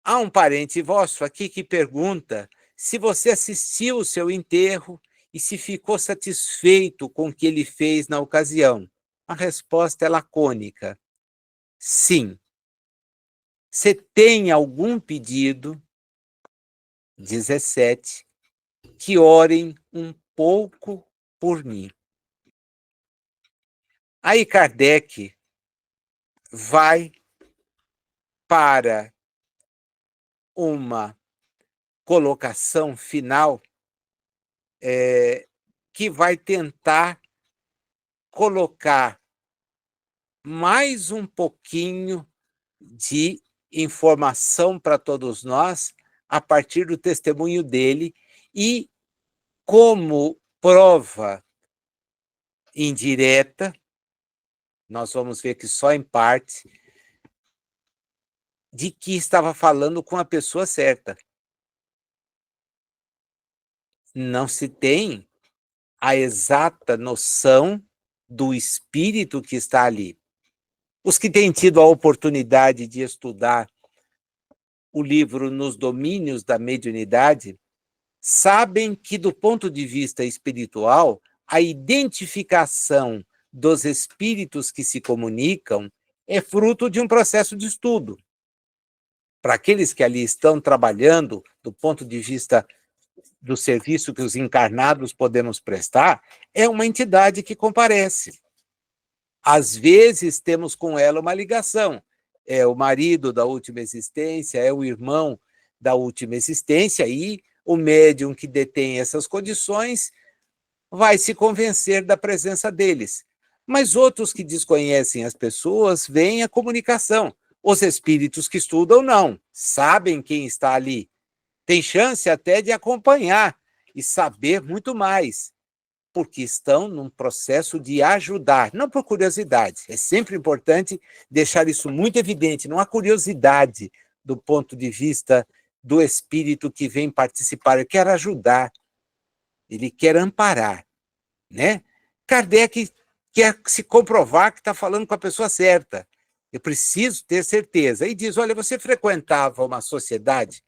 Há um parente vosso aqui que pergunta se você assistiu o seu enterro e se ficou satisfeito com o que ele fez na ocasião. A resposta é lacônica: sim. Você tem algum pedido? 17. Que orem um pouco por mim. Aí Kardec vai para uma colocação final que vai tentar colocar mais um pouquinho de informação para todos nós a partir do testemunho dele e como prova indireta, nós vamos ver que só em parte, de que estava falando com a pessoa certa. Não se tem a exata noção do espírito que está ali. Os que têm tido a oportunidade de estudar o livro Nos Domínios da Mediunidade sabem que, do ponto de vista espiritual, a identificação dos espíritos que se comunicam é fruto de um processo de estudo. Para aqueles que ali estão trabalhando, do ponto de vista do serviço que os encarnados podemos prestar, é uma entidade que comparece. Às vezes temos com ela uma ligação. É o marido da última existência, é o irmão da última existência, e o médium que detém essas condições vai se convencer da presença deles. Mas outros que desconhecem as pessoas veem a comunicação. Os espíritos que estudam não, sabem quem está ali. Tem chance até de acompanhar e saber muito mais, porque estão num processo de ajudar, não por curiosidade. É sempre importante deixar isso muito evidente. Não há curiosidade do ponto de vista do espírito que vem participar. Ele quer ajudar, ele quer amparar, né? Kardec quer se comprovar que está falando com a pessoa certa. Eu preciso ter certeza. E diz, olha, você frequentava uma sociedade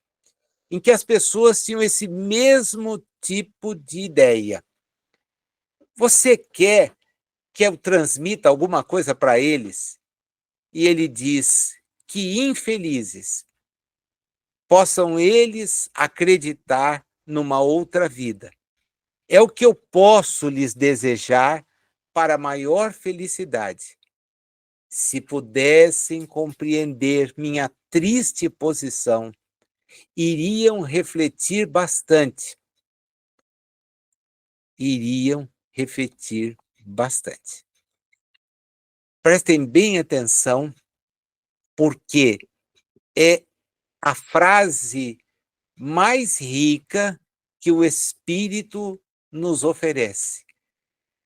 em que as pessoas tinham esse mesmo tipo de ideia. Você quer que eu transmita alguma coisa para eles? E ele diz que infelizes possam eles acreditar numa outra vida. É o que eu posso lhes desejar para maior felicidade. Se pudessem compreender minha triste posição, iriam refletir bastante. Iriam refletir bastante. Prestem bem atenção, porque é a frase mais rica que o Espírito nos oferece.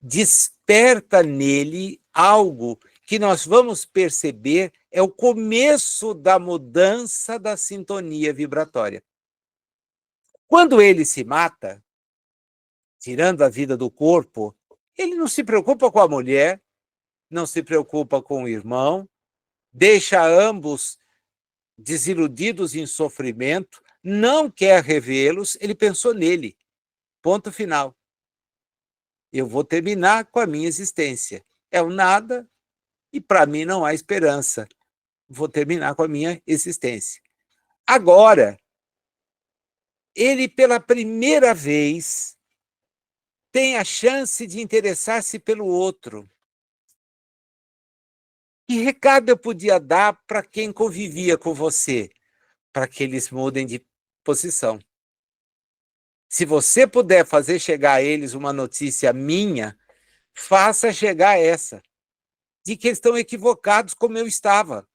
Desperta nele algo que nós vamos perceber é o começo da mudança da sintonia vibratória. Quando ele se mata, tirando a vida do corpo, ele não se preocupa com a mulher, não se preocupa com o irmão, deixa ambos desiludidos em sofrimento, não quer revê-los, ele pensou nele. Ponto final. Eu vou terminar com a minha existência. É o nada e para mim não há esperança. Vou terminar com a minha existência. Agora, ele pela primeira vez tem a chance de interessar-se pelo outro. Que recado eu podia dar para quem convivia com você? Para que eles mudem de posição. Se você puder fazer chegar a eles uma notícia minha, faça chegar essa, de que eles estão equivocados como eu estava.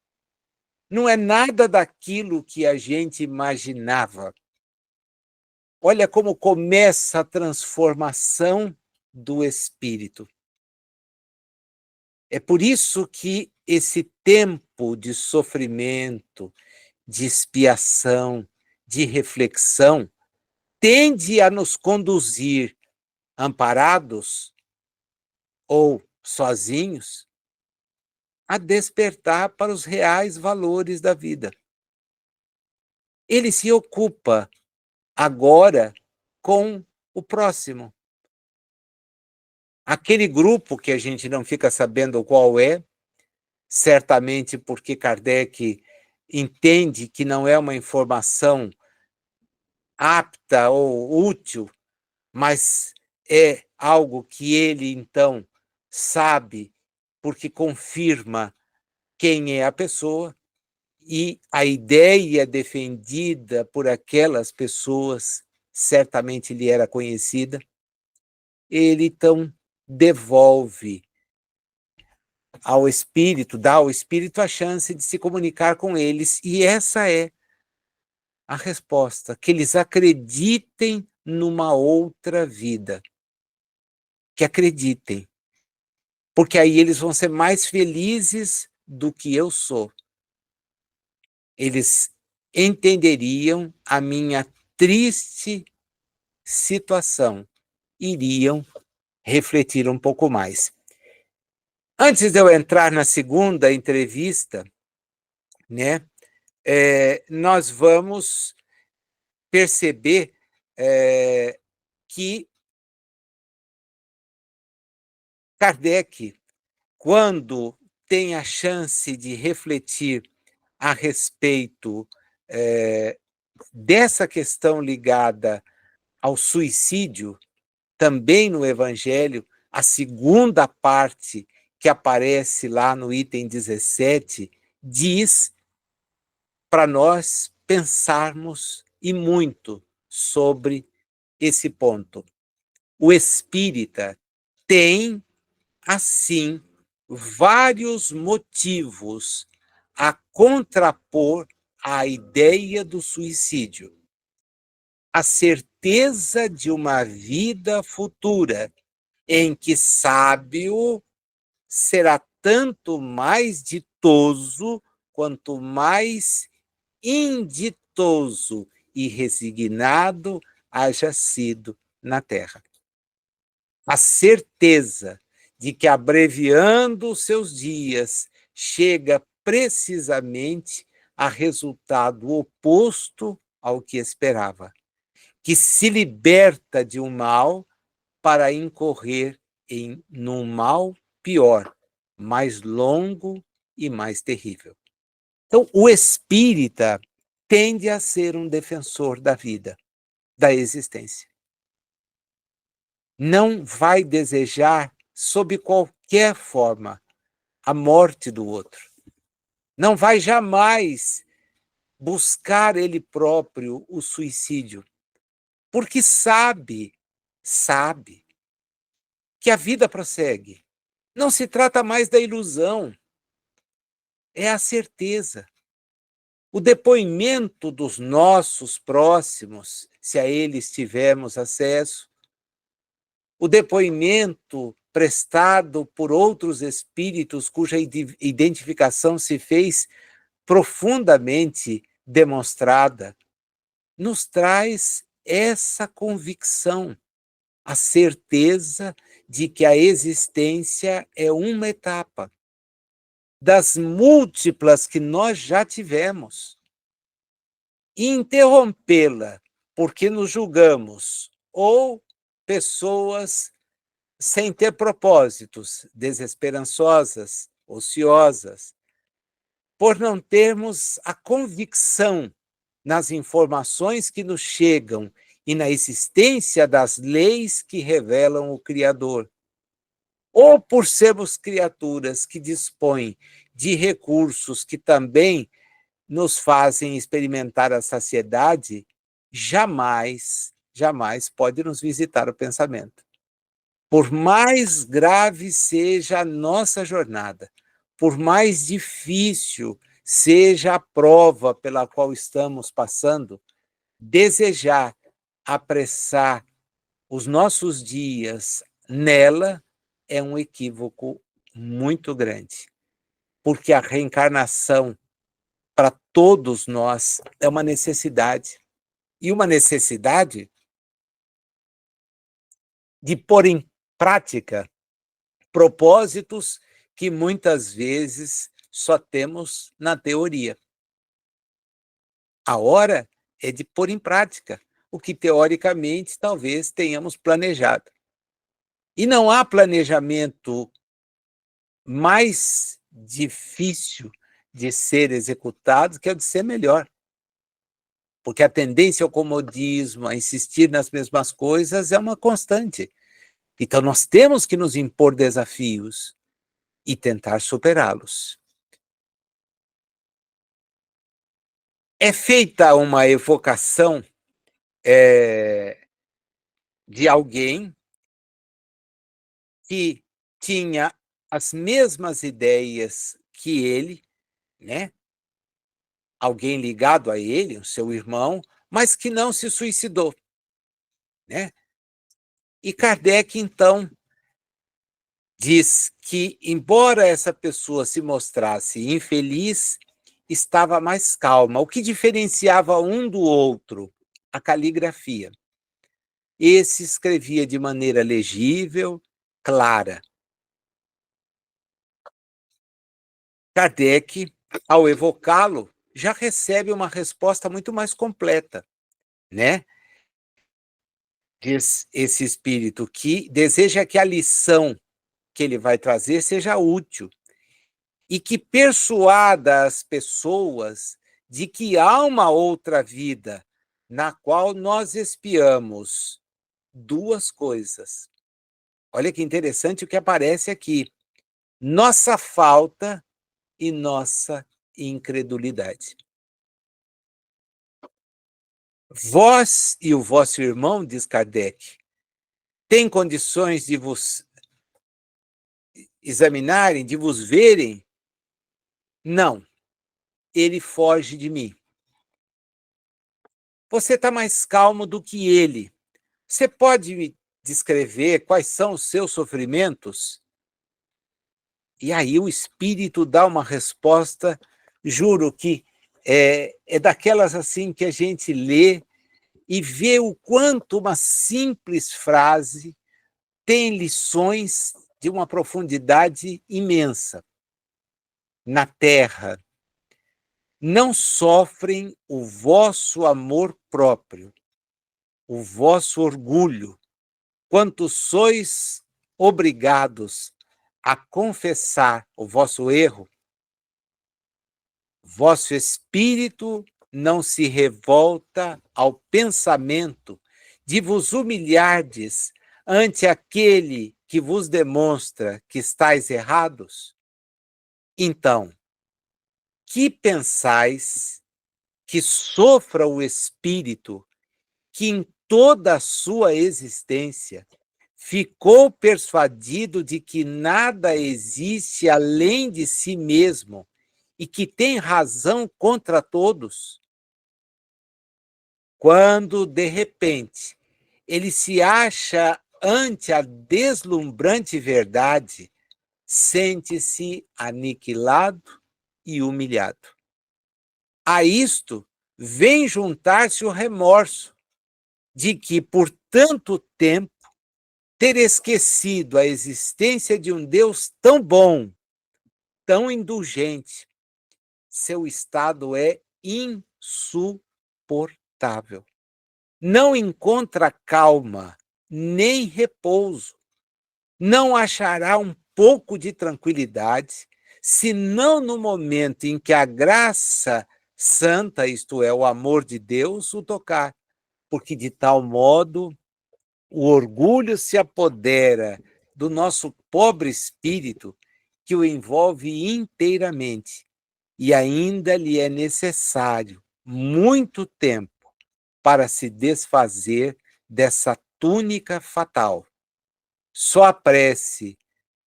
Não é nada daquilo que a gente imaginava. Olha como começa a transformação do espírito. É por isso que esse tempo de sofrimento, de expiação, de reflexão, tende a nos conduzir amparados ou sozinhos a despertar para os reais valores da vida. Ele se ocupa agora com o próximo. Aquele grupo que a gente não fica sabendo qual é, certamente porque Kardec entende que não é uma informação apta ou útil, mas é algo que ele, então, sabe, porque confirma quem é a pessoa, e a ideia defendida por aquelas pessoas certamente lhe era conhecida. Ele, então, devolve ao espírito, dá ao espírito a chance de se comunicar com eles, e essa é a resposta, que eles acreditem numa outra vida. Que acreditem. Porque aí eles vão ser mais felizes do que eu sou. Eles entenderiam a minha triste situação, iriam refletir um pouco mais. Antes de eu entrar na segunda entrevista, né, nós vamos perceber que Kardec, quando tem a chance de refletir a respeito dessa questão ligada ao suicídio, também no Evangelho, a segunda parte que aparece lá no item 17, diz para nós pensarmos e muito sobre esse ponto. O espírita tem, assim, vários motivos a contrapor a ideia do suicídio. A certeza de uma vida futura, em que sábio será tanto mais ditoso quanto mais inditoso e resignado haja sido na terra. A certeza de que, abreviando os seus dias, chega precisamente a resultado oposto ao que esperava, que se liberta de um mal para incorrer num mal pior, mais longo e mais terrível. Então, o espírita tende a ser um defensor da vida, da existência. Não vai desejar, sob qualquer forma, a morte do outro. Não vai jamais buscar ele próprio o suicídio, porque sabe que a vida prossegue. Não se trata mais da ilusão, é a certeza. O depoimento dos nossos próximos, se a eles tivermos acesso, o depoimento prestado por outros espíritos cuja identificação se fez profundamente demonstrada, nos traz essa convicção, a certeza de que a existência é uma etapa das múltiplas que nós já tivemos. E interrompê-la porque nos julgamos ou pessoas sem ter propósitos, desesperançosas, ociosas, por não termos a convicção nas informações que nos chegam e na existência das leis que revelam o Criador. ou por sermos criaturas que dispõem de recursos que também nos fazem experimentar a saciedade, jamais, jamais pode nos visitar o pensamento. Por mais grave seja a nossa jornada, por mais difícil seja a prova pela qual estamos passando, desejar apressar os nossos dias nela é um equívoco muito grande, porque a reencarnação, para todos nós, é uma necessidade. E uma necessidade de pôr em prática propósitos que muitas vezes só temos na teoria. A hora é de pôr em prática o que teoricamente talvez tenhamos planejado. E não há planejamento mais difícil de ser executado que é o de ser melhor. Porque a tendência ao comodismo, a insistir nas mesmas coisas, é uma constante. Então, nós temos que nos impor desafios e tentar superá-los. É feita uma evocação de alguém que tinha as mesmas ideias que ele, né? Alguém ligado a ele, o seu irmão, mas que não se suicidou, né? E Kardec, então, diz que, embora essa pessoa se mostrasse infeliz, estava mais calma. O que diferenciava um do outro? A caligrafia. Esse escrevia de maneira legível, clara. Kardec, ao evocá-lo, já recebe uma resposta muito mais completa, né? Diz esse espírito que deseja que a lição que ele vai trazer seja útil e que persuada as pessoas de que há uma outra vida na qual nós expiamos duas coisas. Olha que interessante o que aparece aqui: nossa falta e nossa incredulidade. Vós e o vosso irmão, diz Kardec, têm condições de vos examinarem, de vos verem? Não, ele foge de mim. Você está mais calmo do que ele. Você pode me descrever quais são os seus sofrimentos? E aí o espírito dá uma resposta, juro que é daquelas assim que a gente lê e vê o quanto uma simples frase tem lições de uma profundidade imensa. Na terra, não sofrem o vosso amor próprio, o vosso orgulho, quanto sois obrigados a confessar o vosso erro. Vosso espírito não se revolta ao pensamento de vos humilhardes ante aquele que vos demonstra que estáis errados? Então, que pensais que sofra o espírito que em toda a sua existência ficou persuadido de que nada existe além de si mesmo e que tem razão contra todos? Quando, de repente, ele se acha ante a deslumbrante verdade, sente-se aniquilado e humilhado. A isto vem juntar-se o remorso de que, por tanto tempo, ter esquecido a existência de um Deus tão bom, tão indulgente. Seu estado é insuportável. Não encontra calma, nem repouso. Não achará um pouco de tranquilidade, senão no momento em que a graça santa, isto é, o amor de Deus, o tocar. Porque de tal modo o orgulho se apodera do nosso pobre espírito que o envolve inteiramente, e ainda lhe é necessário muito tempo para se desfazer dessa túnica fatal. Só a prece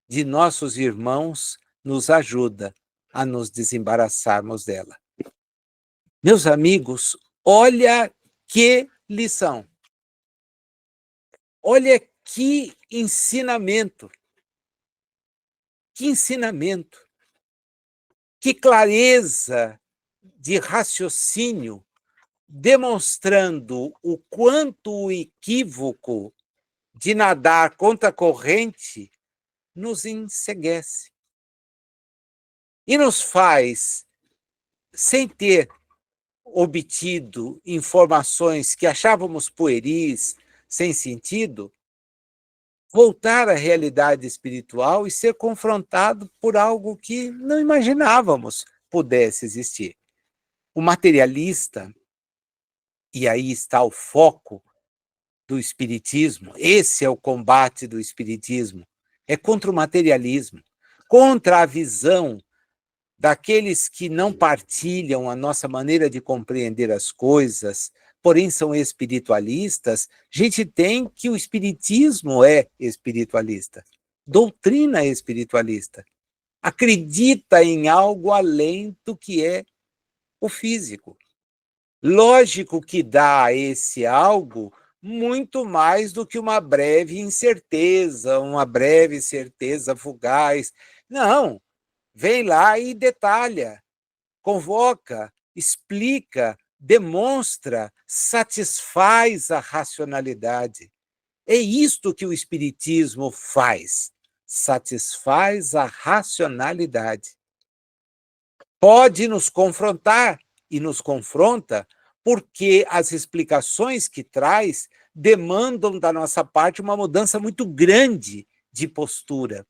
de nossos irmãos nos ajuda a nos desembaraçarmos dela. Meus amigos, olha que lição! Olha que ensinamento! Que ensinamento! Que clareza de raciocínio, demonstrando o quanto o equívoco de nadar contra a corrente nos enceguece e nos faz, sem ter obtido informações que achávamos pueris, sem sentido, voltar à realidade espiritual e ser confrontado por algo que não imaginávamos pudesse existir. O materialista, e aí está o foco do espiritismo, esse é o combate do espiritismo, é contra o materialismo, contra a visão daqueles que não partilham a nossa maneira de compreender as coisas, porém são espiritualistas. A gente tem que o espiritismo é espiritualista, doutrina espiritualista, acredita em algo além do que é o físico. Lógico que dá a esse algo muito mais do que uma breve incerteza, uma breve certeza fugaz. Não, vem lá e detalha, convoca, explica, demonstra, satisfaz a racionalidade. É isto que o Espiritismo faz, satisfaz a racionalidade. Pode nos confrontar, e nos confronta, porque as explicações que traz demandam da nossa parte uma mudança muito grande de postura.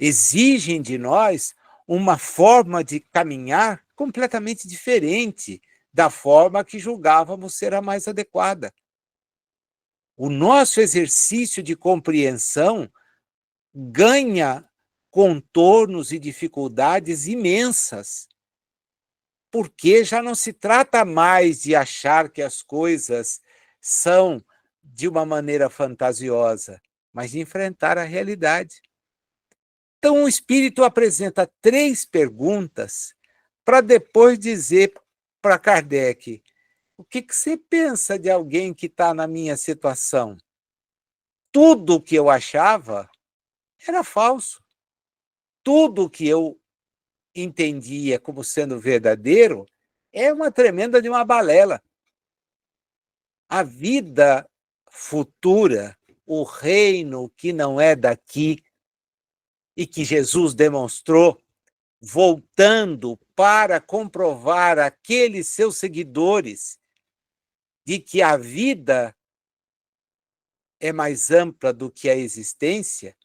Exigem de nós uma forma de caminhar completamente diferente da forma que julgávamos ser a mais adequada. O nosso exercício de compreensão ganha contornos e dificuldades imensas, porque já não se trata mais de achar que as coisas são de uma maneira fantasiosa, mas de enfrentar a realidade. Então, o Espírito apresenta 3 perguntas para depois dizer para Kardec: o que você pensa de alguém que está na minha situação? Tudo o que eu achava era falso. Tudo o que eu entendia como sendo verdadeiro é uma tremenda de uma balela. A vida futura, o reino que não é daqui e que Jesus demonstrou, voltando para comprovar àqueles seus seguidores de que a vida é mais ampla do que a existência,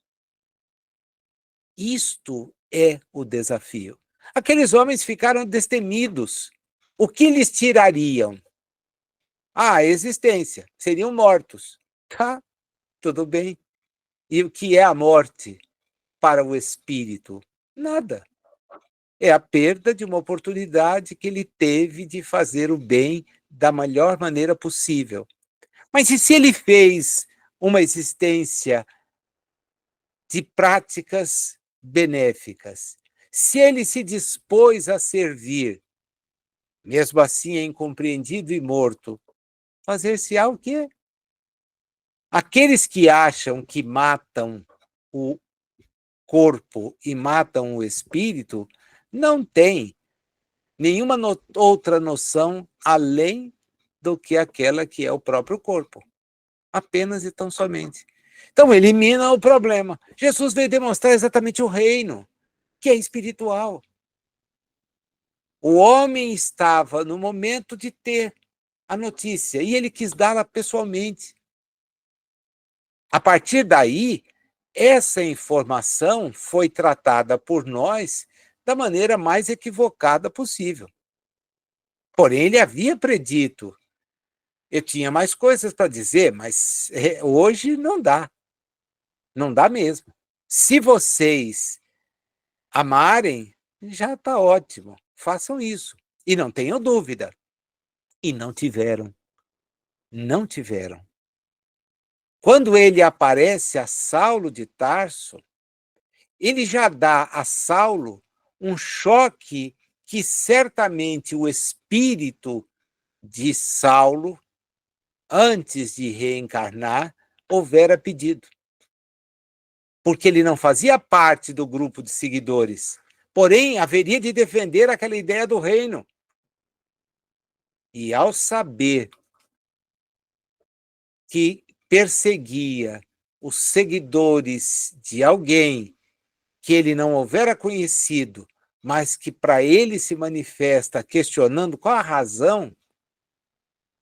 isto é o desafio. Aqueles homens ficaram destemidos. O que lhes tirariam? A existência. Seriam mortos. Tá, tudo bem. E o que é a morte para o espírito? Nada. É a perda de uma oportunidade que ele teve de fazer o bem da melhor maneira possível. Mas e se ele fez uma existência de práticas benéficas? Se ele se dispôs a servir, mesmo assim é incompreendido e morto, fazer-se-á o quê? Aqueles que acham que matam o corpo e matam o espírito não têm nenhuma outra noção além do que aquela que é o próprio corpo. Apenas e tão somente. Então, elimina o problema. Jesus veio demonstrar exatamente o reino, que é espiritual. O homem estava no momento de ter a notícia e ele quis dá-la pessoalmente. A partir daí, essa informação foi tratada por nós da maneira mais equivocada possível. Porém, ele havia predito. Eu tinha mais coisas para dizer, mas hoje não dá. Não dá mesmo. Se vocês amarem, já está ótimo. Façam isso. E não tenham dúvida. E não tiveram. Não tiveram. Quando ele aparece a Saulo de Tarso, ele já dá a Saulo um choque que certamente o espírito de Saulo, antes de reencarnar, houvera pedido. Porque ele não fazia parte do grupo de seguidores, porém haveria de defender aquela ideia do reino. E ao saber que perseguia os seguidores de alguém que ele não houvera conhecido, mas que para ele se manifesta questionando qual a razão,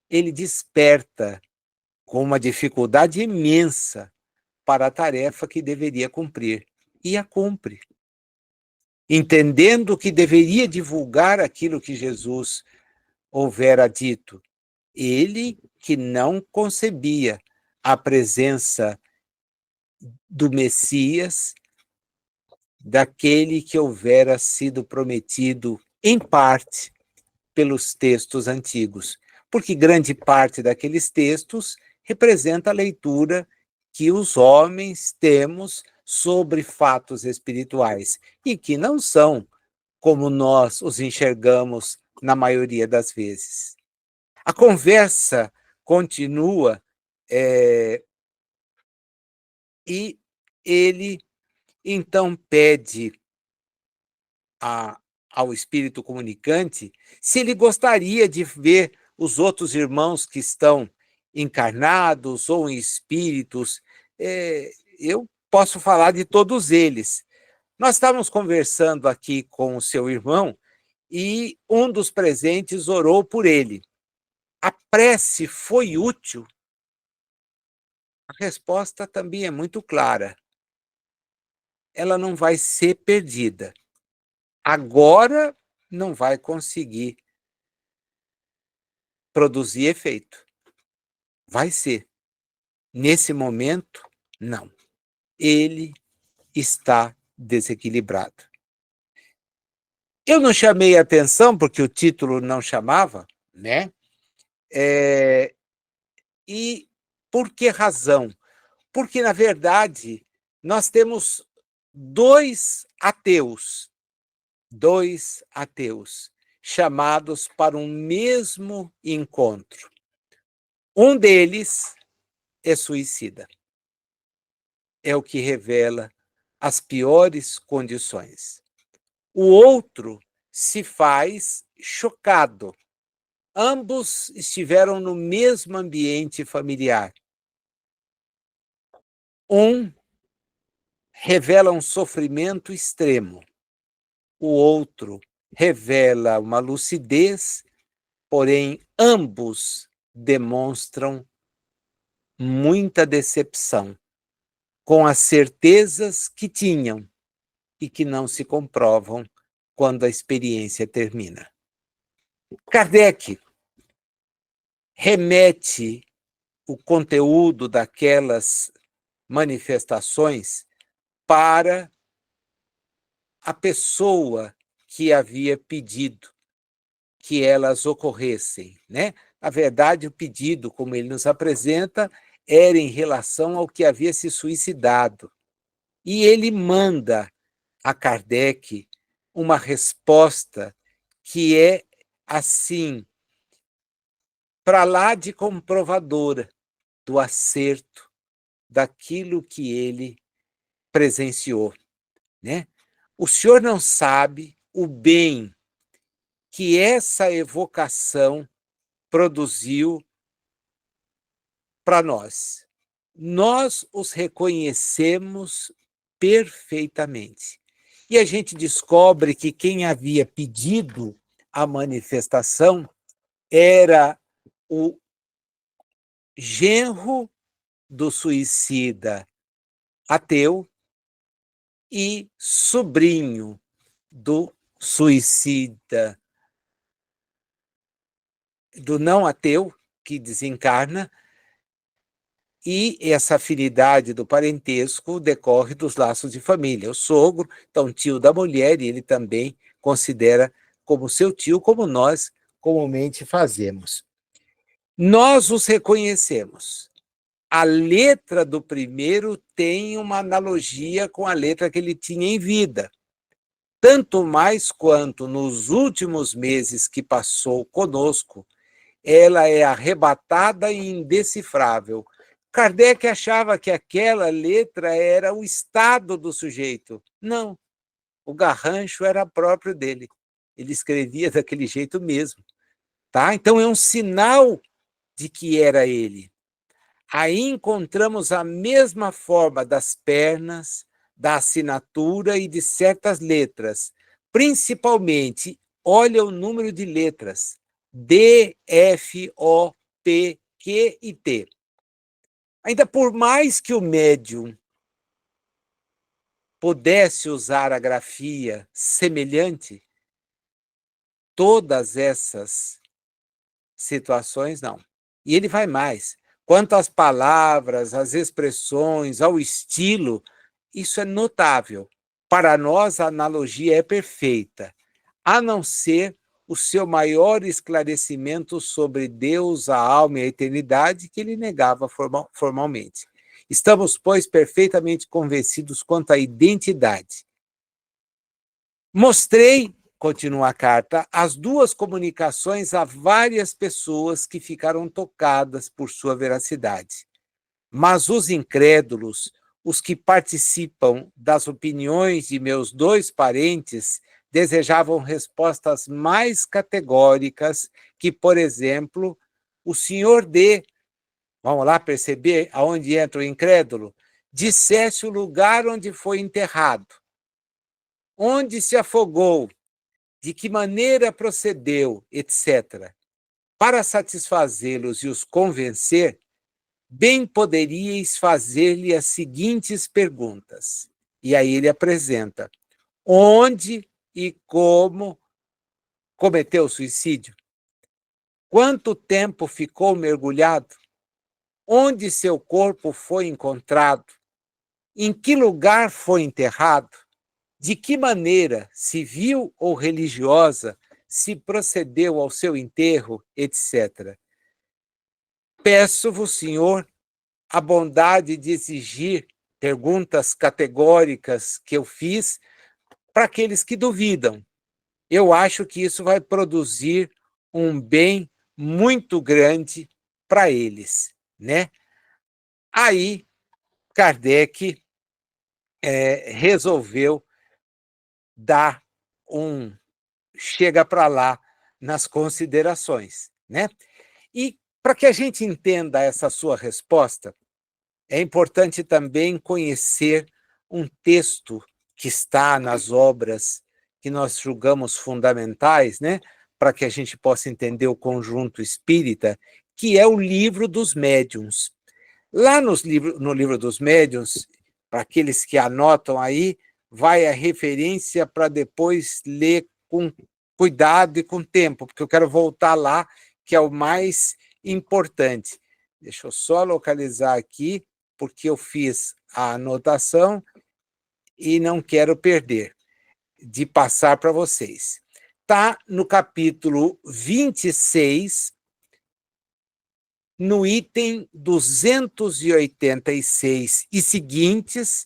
ele desperta com uma dificuldade imensa para a tarefa que deveria cumprir. E a cumpre. Entendendo que deveria divulgar aquilo que Jesus houvera dito. Ele que não concebia a presença do Messias, daquele que houvera sido prometido, em parte, pelos textos antigos, porque grande parte daqueles textos representa a leitura que os homens temos sobre fatos espirituais e que não são como nós os enxergamos na maioria das vezes. A conversa continua e ele então pede ao espírito comunicante se ele gostaria de ver os outros irmãos que estão encarnados ou em espíritos. Eu posso falar de todos eles. Nós estávamos conversando aqui com o seu irmão e um dos presentes orou por ele. A prece foi útil? A resposta também é muito clara. Ela não vai ser perdida. Agora não vai conseguir produzir efeito. Vai ser. Nesse momento, não. Ele está desequilibrado. Eu não chamei a atenção, porque o título não chamava, né? E por que razão? Porque, na verdade, nós temos dois ateus chamados para um mesmo encontro. Um deles é suicida. É o que revela as piores condições. O outro se faz chocado. Ambos estiveram no mesmo ambiente familiar. Um revela um sofrimento extremo. O outro revela uma lucidez, porém ambos demonstram muita decepção com as certezas que tinham e que não se comprovam quando a experiência termina. Kardec remete o conteúdo daquelas manifestações para a pessoa que havia pedido que elas ocorressem, né? Na verdade, o pedido, como ele nos apresenta, era em relação ao que havia se suicidado. E ele manda a Kardec uma resposta que é, assim, para lá de comprovadora do acerto daquilo que ele presenciou, né? O senhor não sabe o bem que essa evocação produziu para nós. Nós os reconhecemos perfeitamente. E a gente descobre que quem havia pedido a manifestação era o genro do suicida ateu e sobrinho do suicida, do não ateu, que desencarna, E essa afinidade do parentesco decorre dos laços de família. O sogro, então, tio da mulher, e ele também considera como seu tio, como nós comumente fazemos. Nós os reconhecemos. A letra do primeiro tem uma analogia com a letra que ele tinha em vida. Tanto mais quanto nos últimos meses que passou conosco, ela é arrebatada e indecifrável. Kardec achava que aquela letra era o estado do sujeito. Não, o garrancho era próprio dele. Ele escrevia daquele jeito mesmo. Tá? Então é um sinal de que era ele. Aí encontramos a mesma forma das pernas, da assinatura e de certas letras. Principalmente, olha o número de letras: D, F, O, P, Q e T. Ainda por mais que o médium pudesse usar a grafia semelhante, todas essas situações não. E ele vai mais. Quanto às palavras, às expressões, ao estilo, isso é notável. Para nós, a analogia é perfeita, a não ser o seu maior esclarecimento sobre Deus, a alma e a eternidade, que ele negava formalmente. Estamos, pois, perfeitamente convencidos quanto à identidade. Mostrei, continua a carta, as duas comunicações a várias pessoas que ficaram tocadas por sua veracidade. Mas os incrédulos, os que participam das opiniões de meus dois parentes, desejavam respostas mais categóricas que, por exemplo, o senhor D, vamos lá perceber aonde entra o incrédulo, dissesse o lugar onde foi enterrado, onde se afogou, de que maneira procedeu, etc. Para satisfazê-los e os convencer, bem poderíeis fazer-lhe as seguintes perguntas. E aí ele apresenta: onde e como cometeu suicídio? Quanto tempo ficou mergulhado? Onde seu corpo foi encontrado? Em que lugar foi enterrado? De que maneira, civil ou religiosa, se procedeu ao seu enterro, etc. Peço-vos, Senhor, a bondade de exigir perguntas categóricas que eu fiz para aqueles que duvidam. Eu acho que isso vai produzir um bem muito grande para eles, né? Aí, Kardec resolveu dar um chega para lá nas considerações, né? E para que a gente entenda essa sua resposta, é importante também conhecer um texto que está nas obras que nós julgamos fundamentais, né, para que a gente possa entender o conjunto espírita, que é o Livro dos Médiuns. Lá no Livro dos Médiuns, para aqueles que anotam aí, vai a referência para depois ler com cuidado e com tempo, porque eu quero voltar lá, que é o mais importante. Deixa eu só localizar aqui, porque eu fiz a anotação e não quero perder de passar para vocês. Está no capítulo 26, no item 286 e seguintes,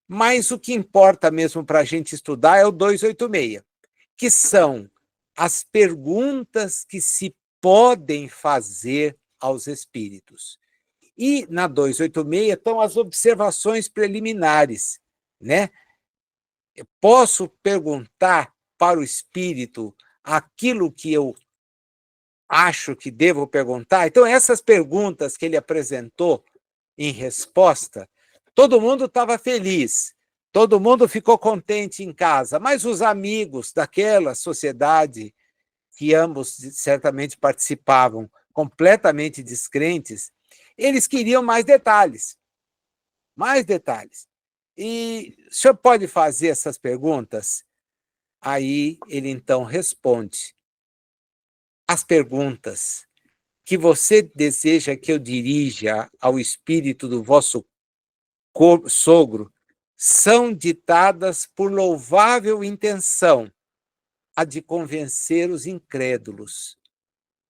mas o que importa mesmo para a gente estudar é o 286, que são as perguntas que se podem fazer aos espíritos. E na 286 estão as observações preliminares, né? Eu posso perguntar para o espírito aquilo que eu acho que devo perguntar? Então, essas perguntas que ele apresentou em resposta, todo mundo estava feliz, todo mundo ficou contente em casa, mas os amigos daquela sociedade, que ambos certamente participavam, completamente descrentes, eles queriam mais detalhes, mais detalhes. E o senhor pode fazer essas perguntas? Aí ele então responde. As perguntas que você deseja que eu dirija ao espírito do vosso sogro são ditadas por louvável intenção, a de convencer os incrédulos,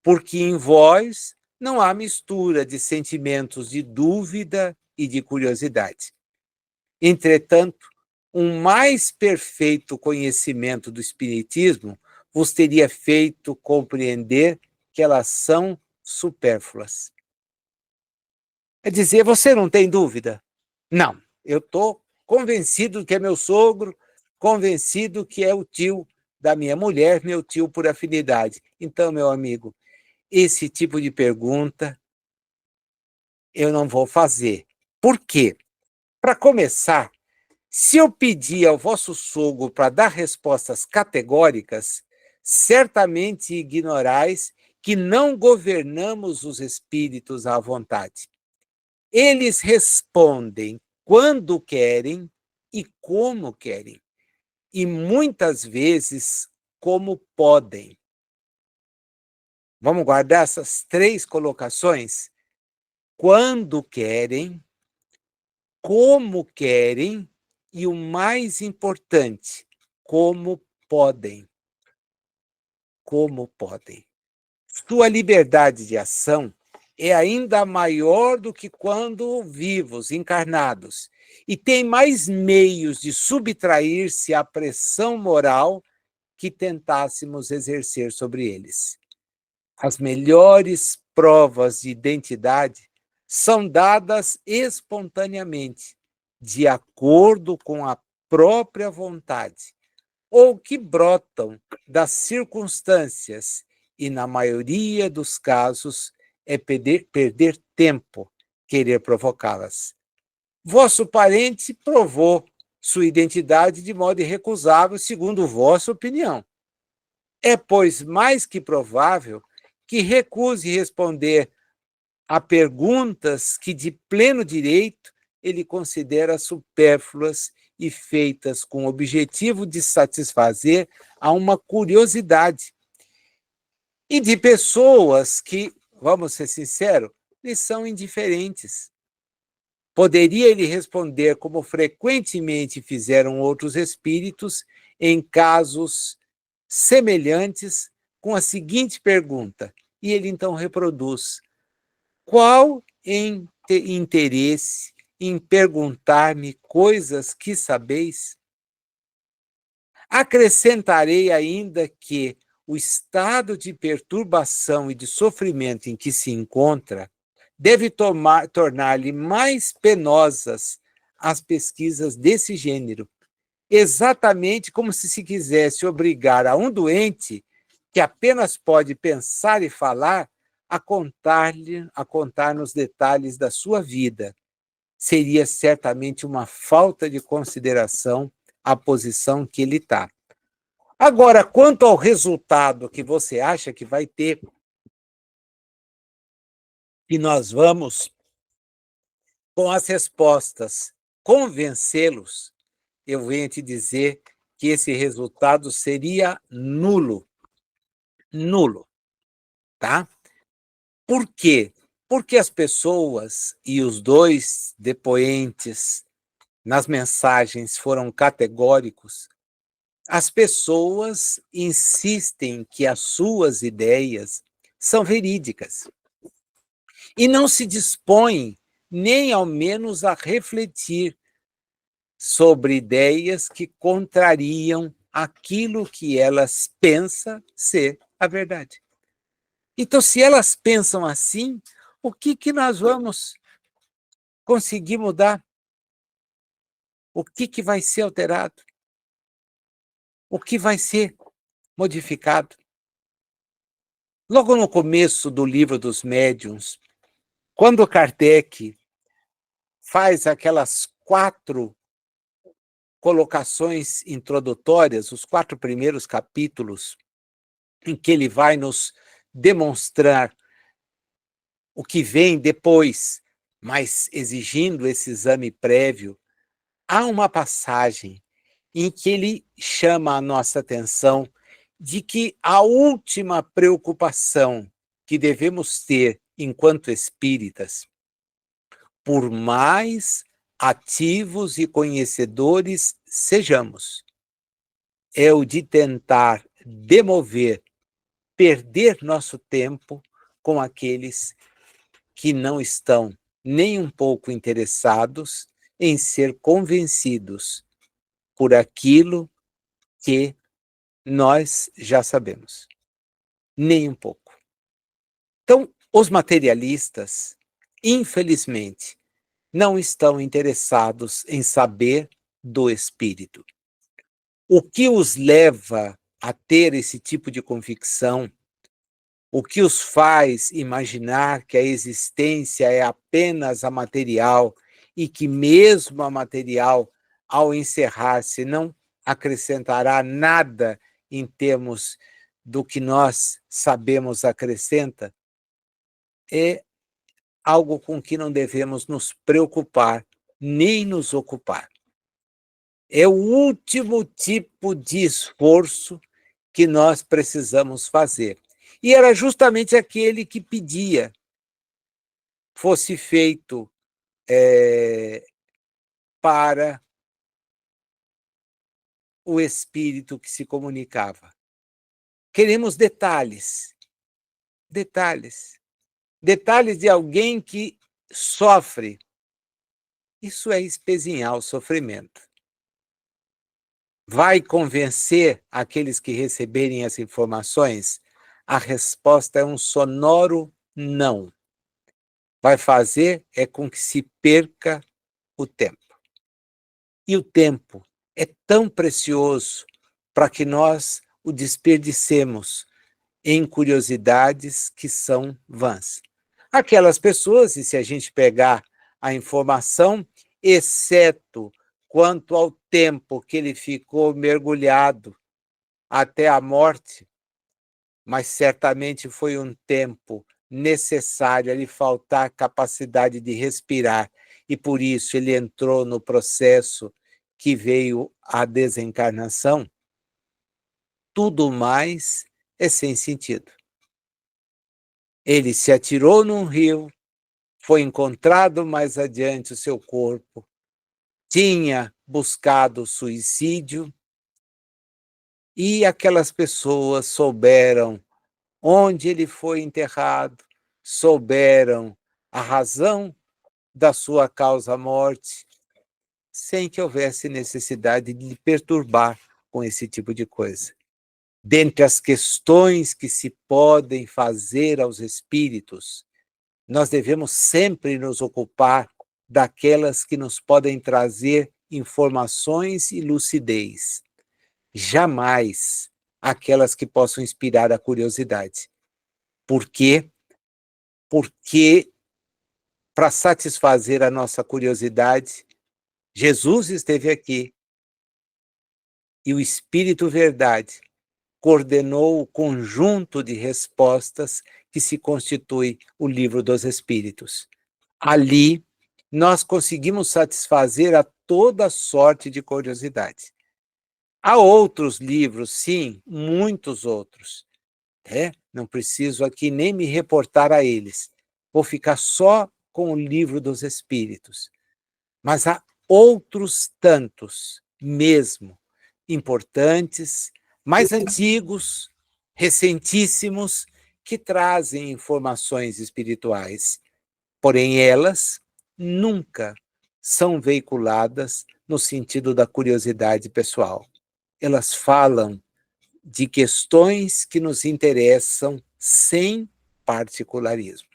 porque em vós não há mistura de sentimentos de dúvida e de curiosidade. Entretanto, um mais perfeito conhecimento do Espiritismo vos teria feito compreender que elas são supérfluas. É dizer, você não tem dúvida? Não, eu estou convencido que é meu sogro, convencido que é o tio da minha mulher, meu tio por afinidade. Então, meu amigo, esse tipo de pergunta eu não vou fazer. Por quê? Para começar, se eu pedir ao vosso sogro para dar respostas categóricas, certamente ignorais que não governamos os espíritos à vontade. Eles respondem quando querem e como querem, e muitas vezes como podem. Vamos guardar essas 3 colocações? Quando querem, como querem e o mais importante, como podem. Como podem. Sua liberdade de ação é ainda maior do que quando vivos, encarnados, e tem mais meios de subtrair-se à pressão moral que tentássemos exercer sobre eles. As melhores provas de identidade são dadas espontaneamente, de acordo com a própria vontade, ou que brotam das circunstâncias, e, na maioria dos casos, é perder tempo querer provocá-las. Vosso parente provou sua identidade de modo irrecusável, segundo vossa opinião. É, pois, mais que provável que recuse responder a perguntas que, de pleno direito, ele considera supérfluas e feitas com o objetivo de satisfazer a uma curiosidade. E de pessoas que, vamos ser sinceros, lhe são indiferentes. Poderia ele responder como frequentemente fizeram outros espíritos em casos semelhantes com a seguinte pergunta, e ele então reproduz: qual interesse em perguntar-me coisas que sabeis? Acrescentarei ainda que o estado de perturbação e de sofrimento em que se encontra deve tornar-lhe mais penosas as pesquisas desse gênero, exatamente como se quisesse obrigar a um doente que apenas pode pensar e falar a contar-nos detalhes da sua vida. Seria certamente uma falta de consideração à posição que ele está. Agora, quanto ao resultado que você acha que vai ter, que nós vamos, com as respostas, convencê-los, eu venho te dizer que esse resultado seria nulo. Nulo, tá? Por quê? Porque as pessoas e os 2 depoentes nas mensagens foram categóricos. As pessoas insistem que as suas ideias são verídicas e não se dispõem nem ao menos a refletir sobre ideias que contrariam aquilo que elas pensam ser a verdade. Então, se elas pensam assim, o que nós vamos conseguir mudar? O que vai ser alterado? O que vai ser modificado? Logo no começo do Livro dos Médiuns, quando Kardec faz aquelas 4 colocações introdutórias, os 4 primeiros capítulos, em que ele vai nos demonstrar o que vem depois, mas exigindo esse exame prévio, há uma passagem em que ele chama a nossa atenção de que a última preocupação que devemos ter enquanto espíritas, por mais ativos e conhecedores sejamos, é o de tentar demover, perder nosso tempo com aqueles que não estão nem um pouco interessados em ser convencidos por aquilo que nós já sabemos. Nem um pouco. Então, os materialistas, infelizmente, não estão interessados em saber do espírito. O que os leva a ter esse tipo de convicção, o que os faz imaginar que a existência é apenas a material e que mesmo a material, ao encerrar-se, não acrescentará nada em termos do que nós sabemos acrescenta, é algo com que não devemos nos preocupar, nem nos ocupar. É o último tipo de esforço que nós precisamos fazer. E era justamente aquele que pedia fosse feito para o espírito que se comunicava. Queremos detalhes, detalhes, detalhes de alguém que sofre. Isso é espezinhar o sofrimento. Vai convencer aqueles que receberem as informações? A resposta é um sonoro não. Vai fazer é com que se perca o tempo. E o tempo é tão precioso para que nós o desperdicemos em curiosidades que são vãs. Aquelas pessoas, e se a gente pegar a informação, exceto quanto ao tempo que ele ficou mergulhado até a morte, mas certamente foi um tempo necessário a lhe faltar capacidade de respirar, e por isso ele entrou no processo que veio a desencarnação, tudo mais é sem sentido. Ele se atirou num rio, foi encontrado mais adiante o seu corpo, tinha buscado suicídio, e aquelas pessoas souberam onde ele foi enterrado, souberam a razão da sua causa-morte, sem que houvesse necessidade de lhe perturbar com esse tipo de coisa. Dentre as questões que se podem fazer aos espíritos, nós devemos sempre nos ocupar daquelas que nos podem trazer informações e lucidez. Jamais aquelas que possam inspirar a curiosidade. Por quê? Porque, para satisfazer a nossa curiosidade, Jesus esteve aqui e o Espírito Verdade coordenou o conjunto de respostas que se constitui o Livro dos Espíritos. Ali, nós conseguimos satisfazer a toda sorte de curiosidade. Há outros livros, sim, muitos outros. Não preciso aqui nem me reportar a eles. Vou ficar só com o Livro dos Espíritos. Mas há outros tantos, mesmo, importantes, mais antigos, recentíssimos, que trazem informações espirituais. Porém, elas nunca são veiculadas no sentido da curiosidade pessoal. Elas falam de questões que nos interessam sem particularismo.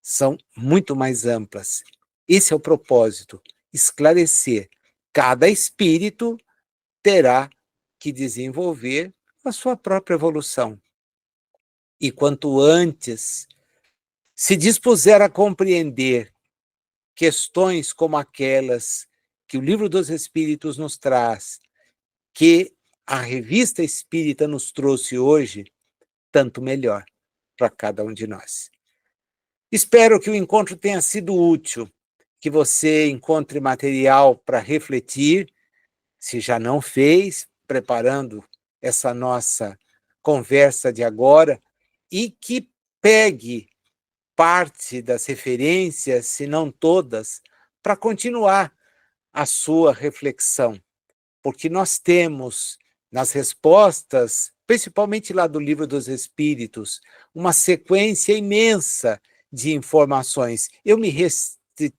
São muito mais amplas. Esse é o propósito, esclarecer. Cada espírito terá que desenvolver a sua própria evolução. E quanto antes se dispuser a compreender questões como aquelas que o Livro dos Espíritos nos traz, que a Revista Espírita nos trouxe hoje, tanto melhor para cada um de nós. Espero que o encontro tenha sido útil, que você encontre material para refletir, se já não fez, preparando essa nossa conversa de agora, e que pegue parte das referências, se não todas, para continuar a sua reflexão, porque nós temos nas respostas, principalmente lá do Livro dos Espíritos, uma sequência imensa de informações. Eu me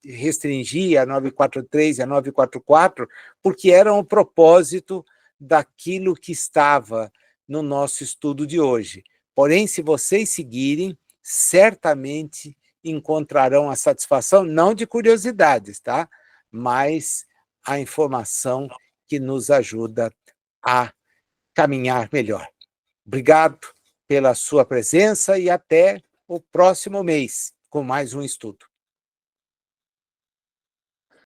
restringi a 943 e a 944 porque eram o propósito daquilo que estava no nosso estudo de hoje. Porém, se vocês seguirem, certamente encontrarão a satisfação, não de curiosidades, tá? Mas a informação que nos ajuda a caminhar melhor. Obrigado pela sua presença e até o próximo mês com mais um estudo.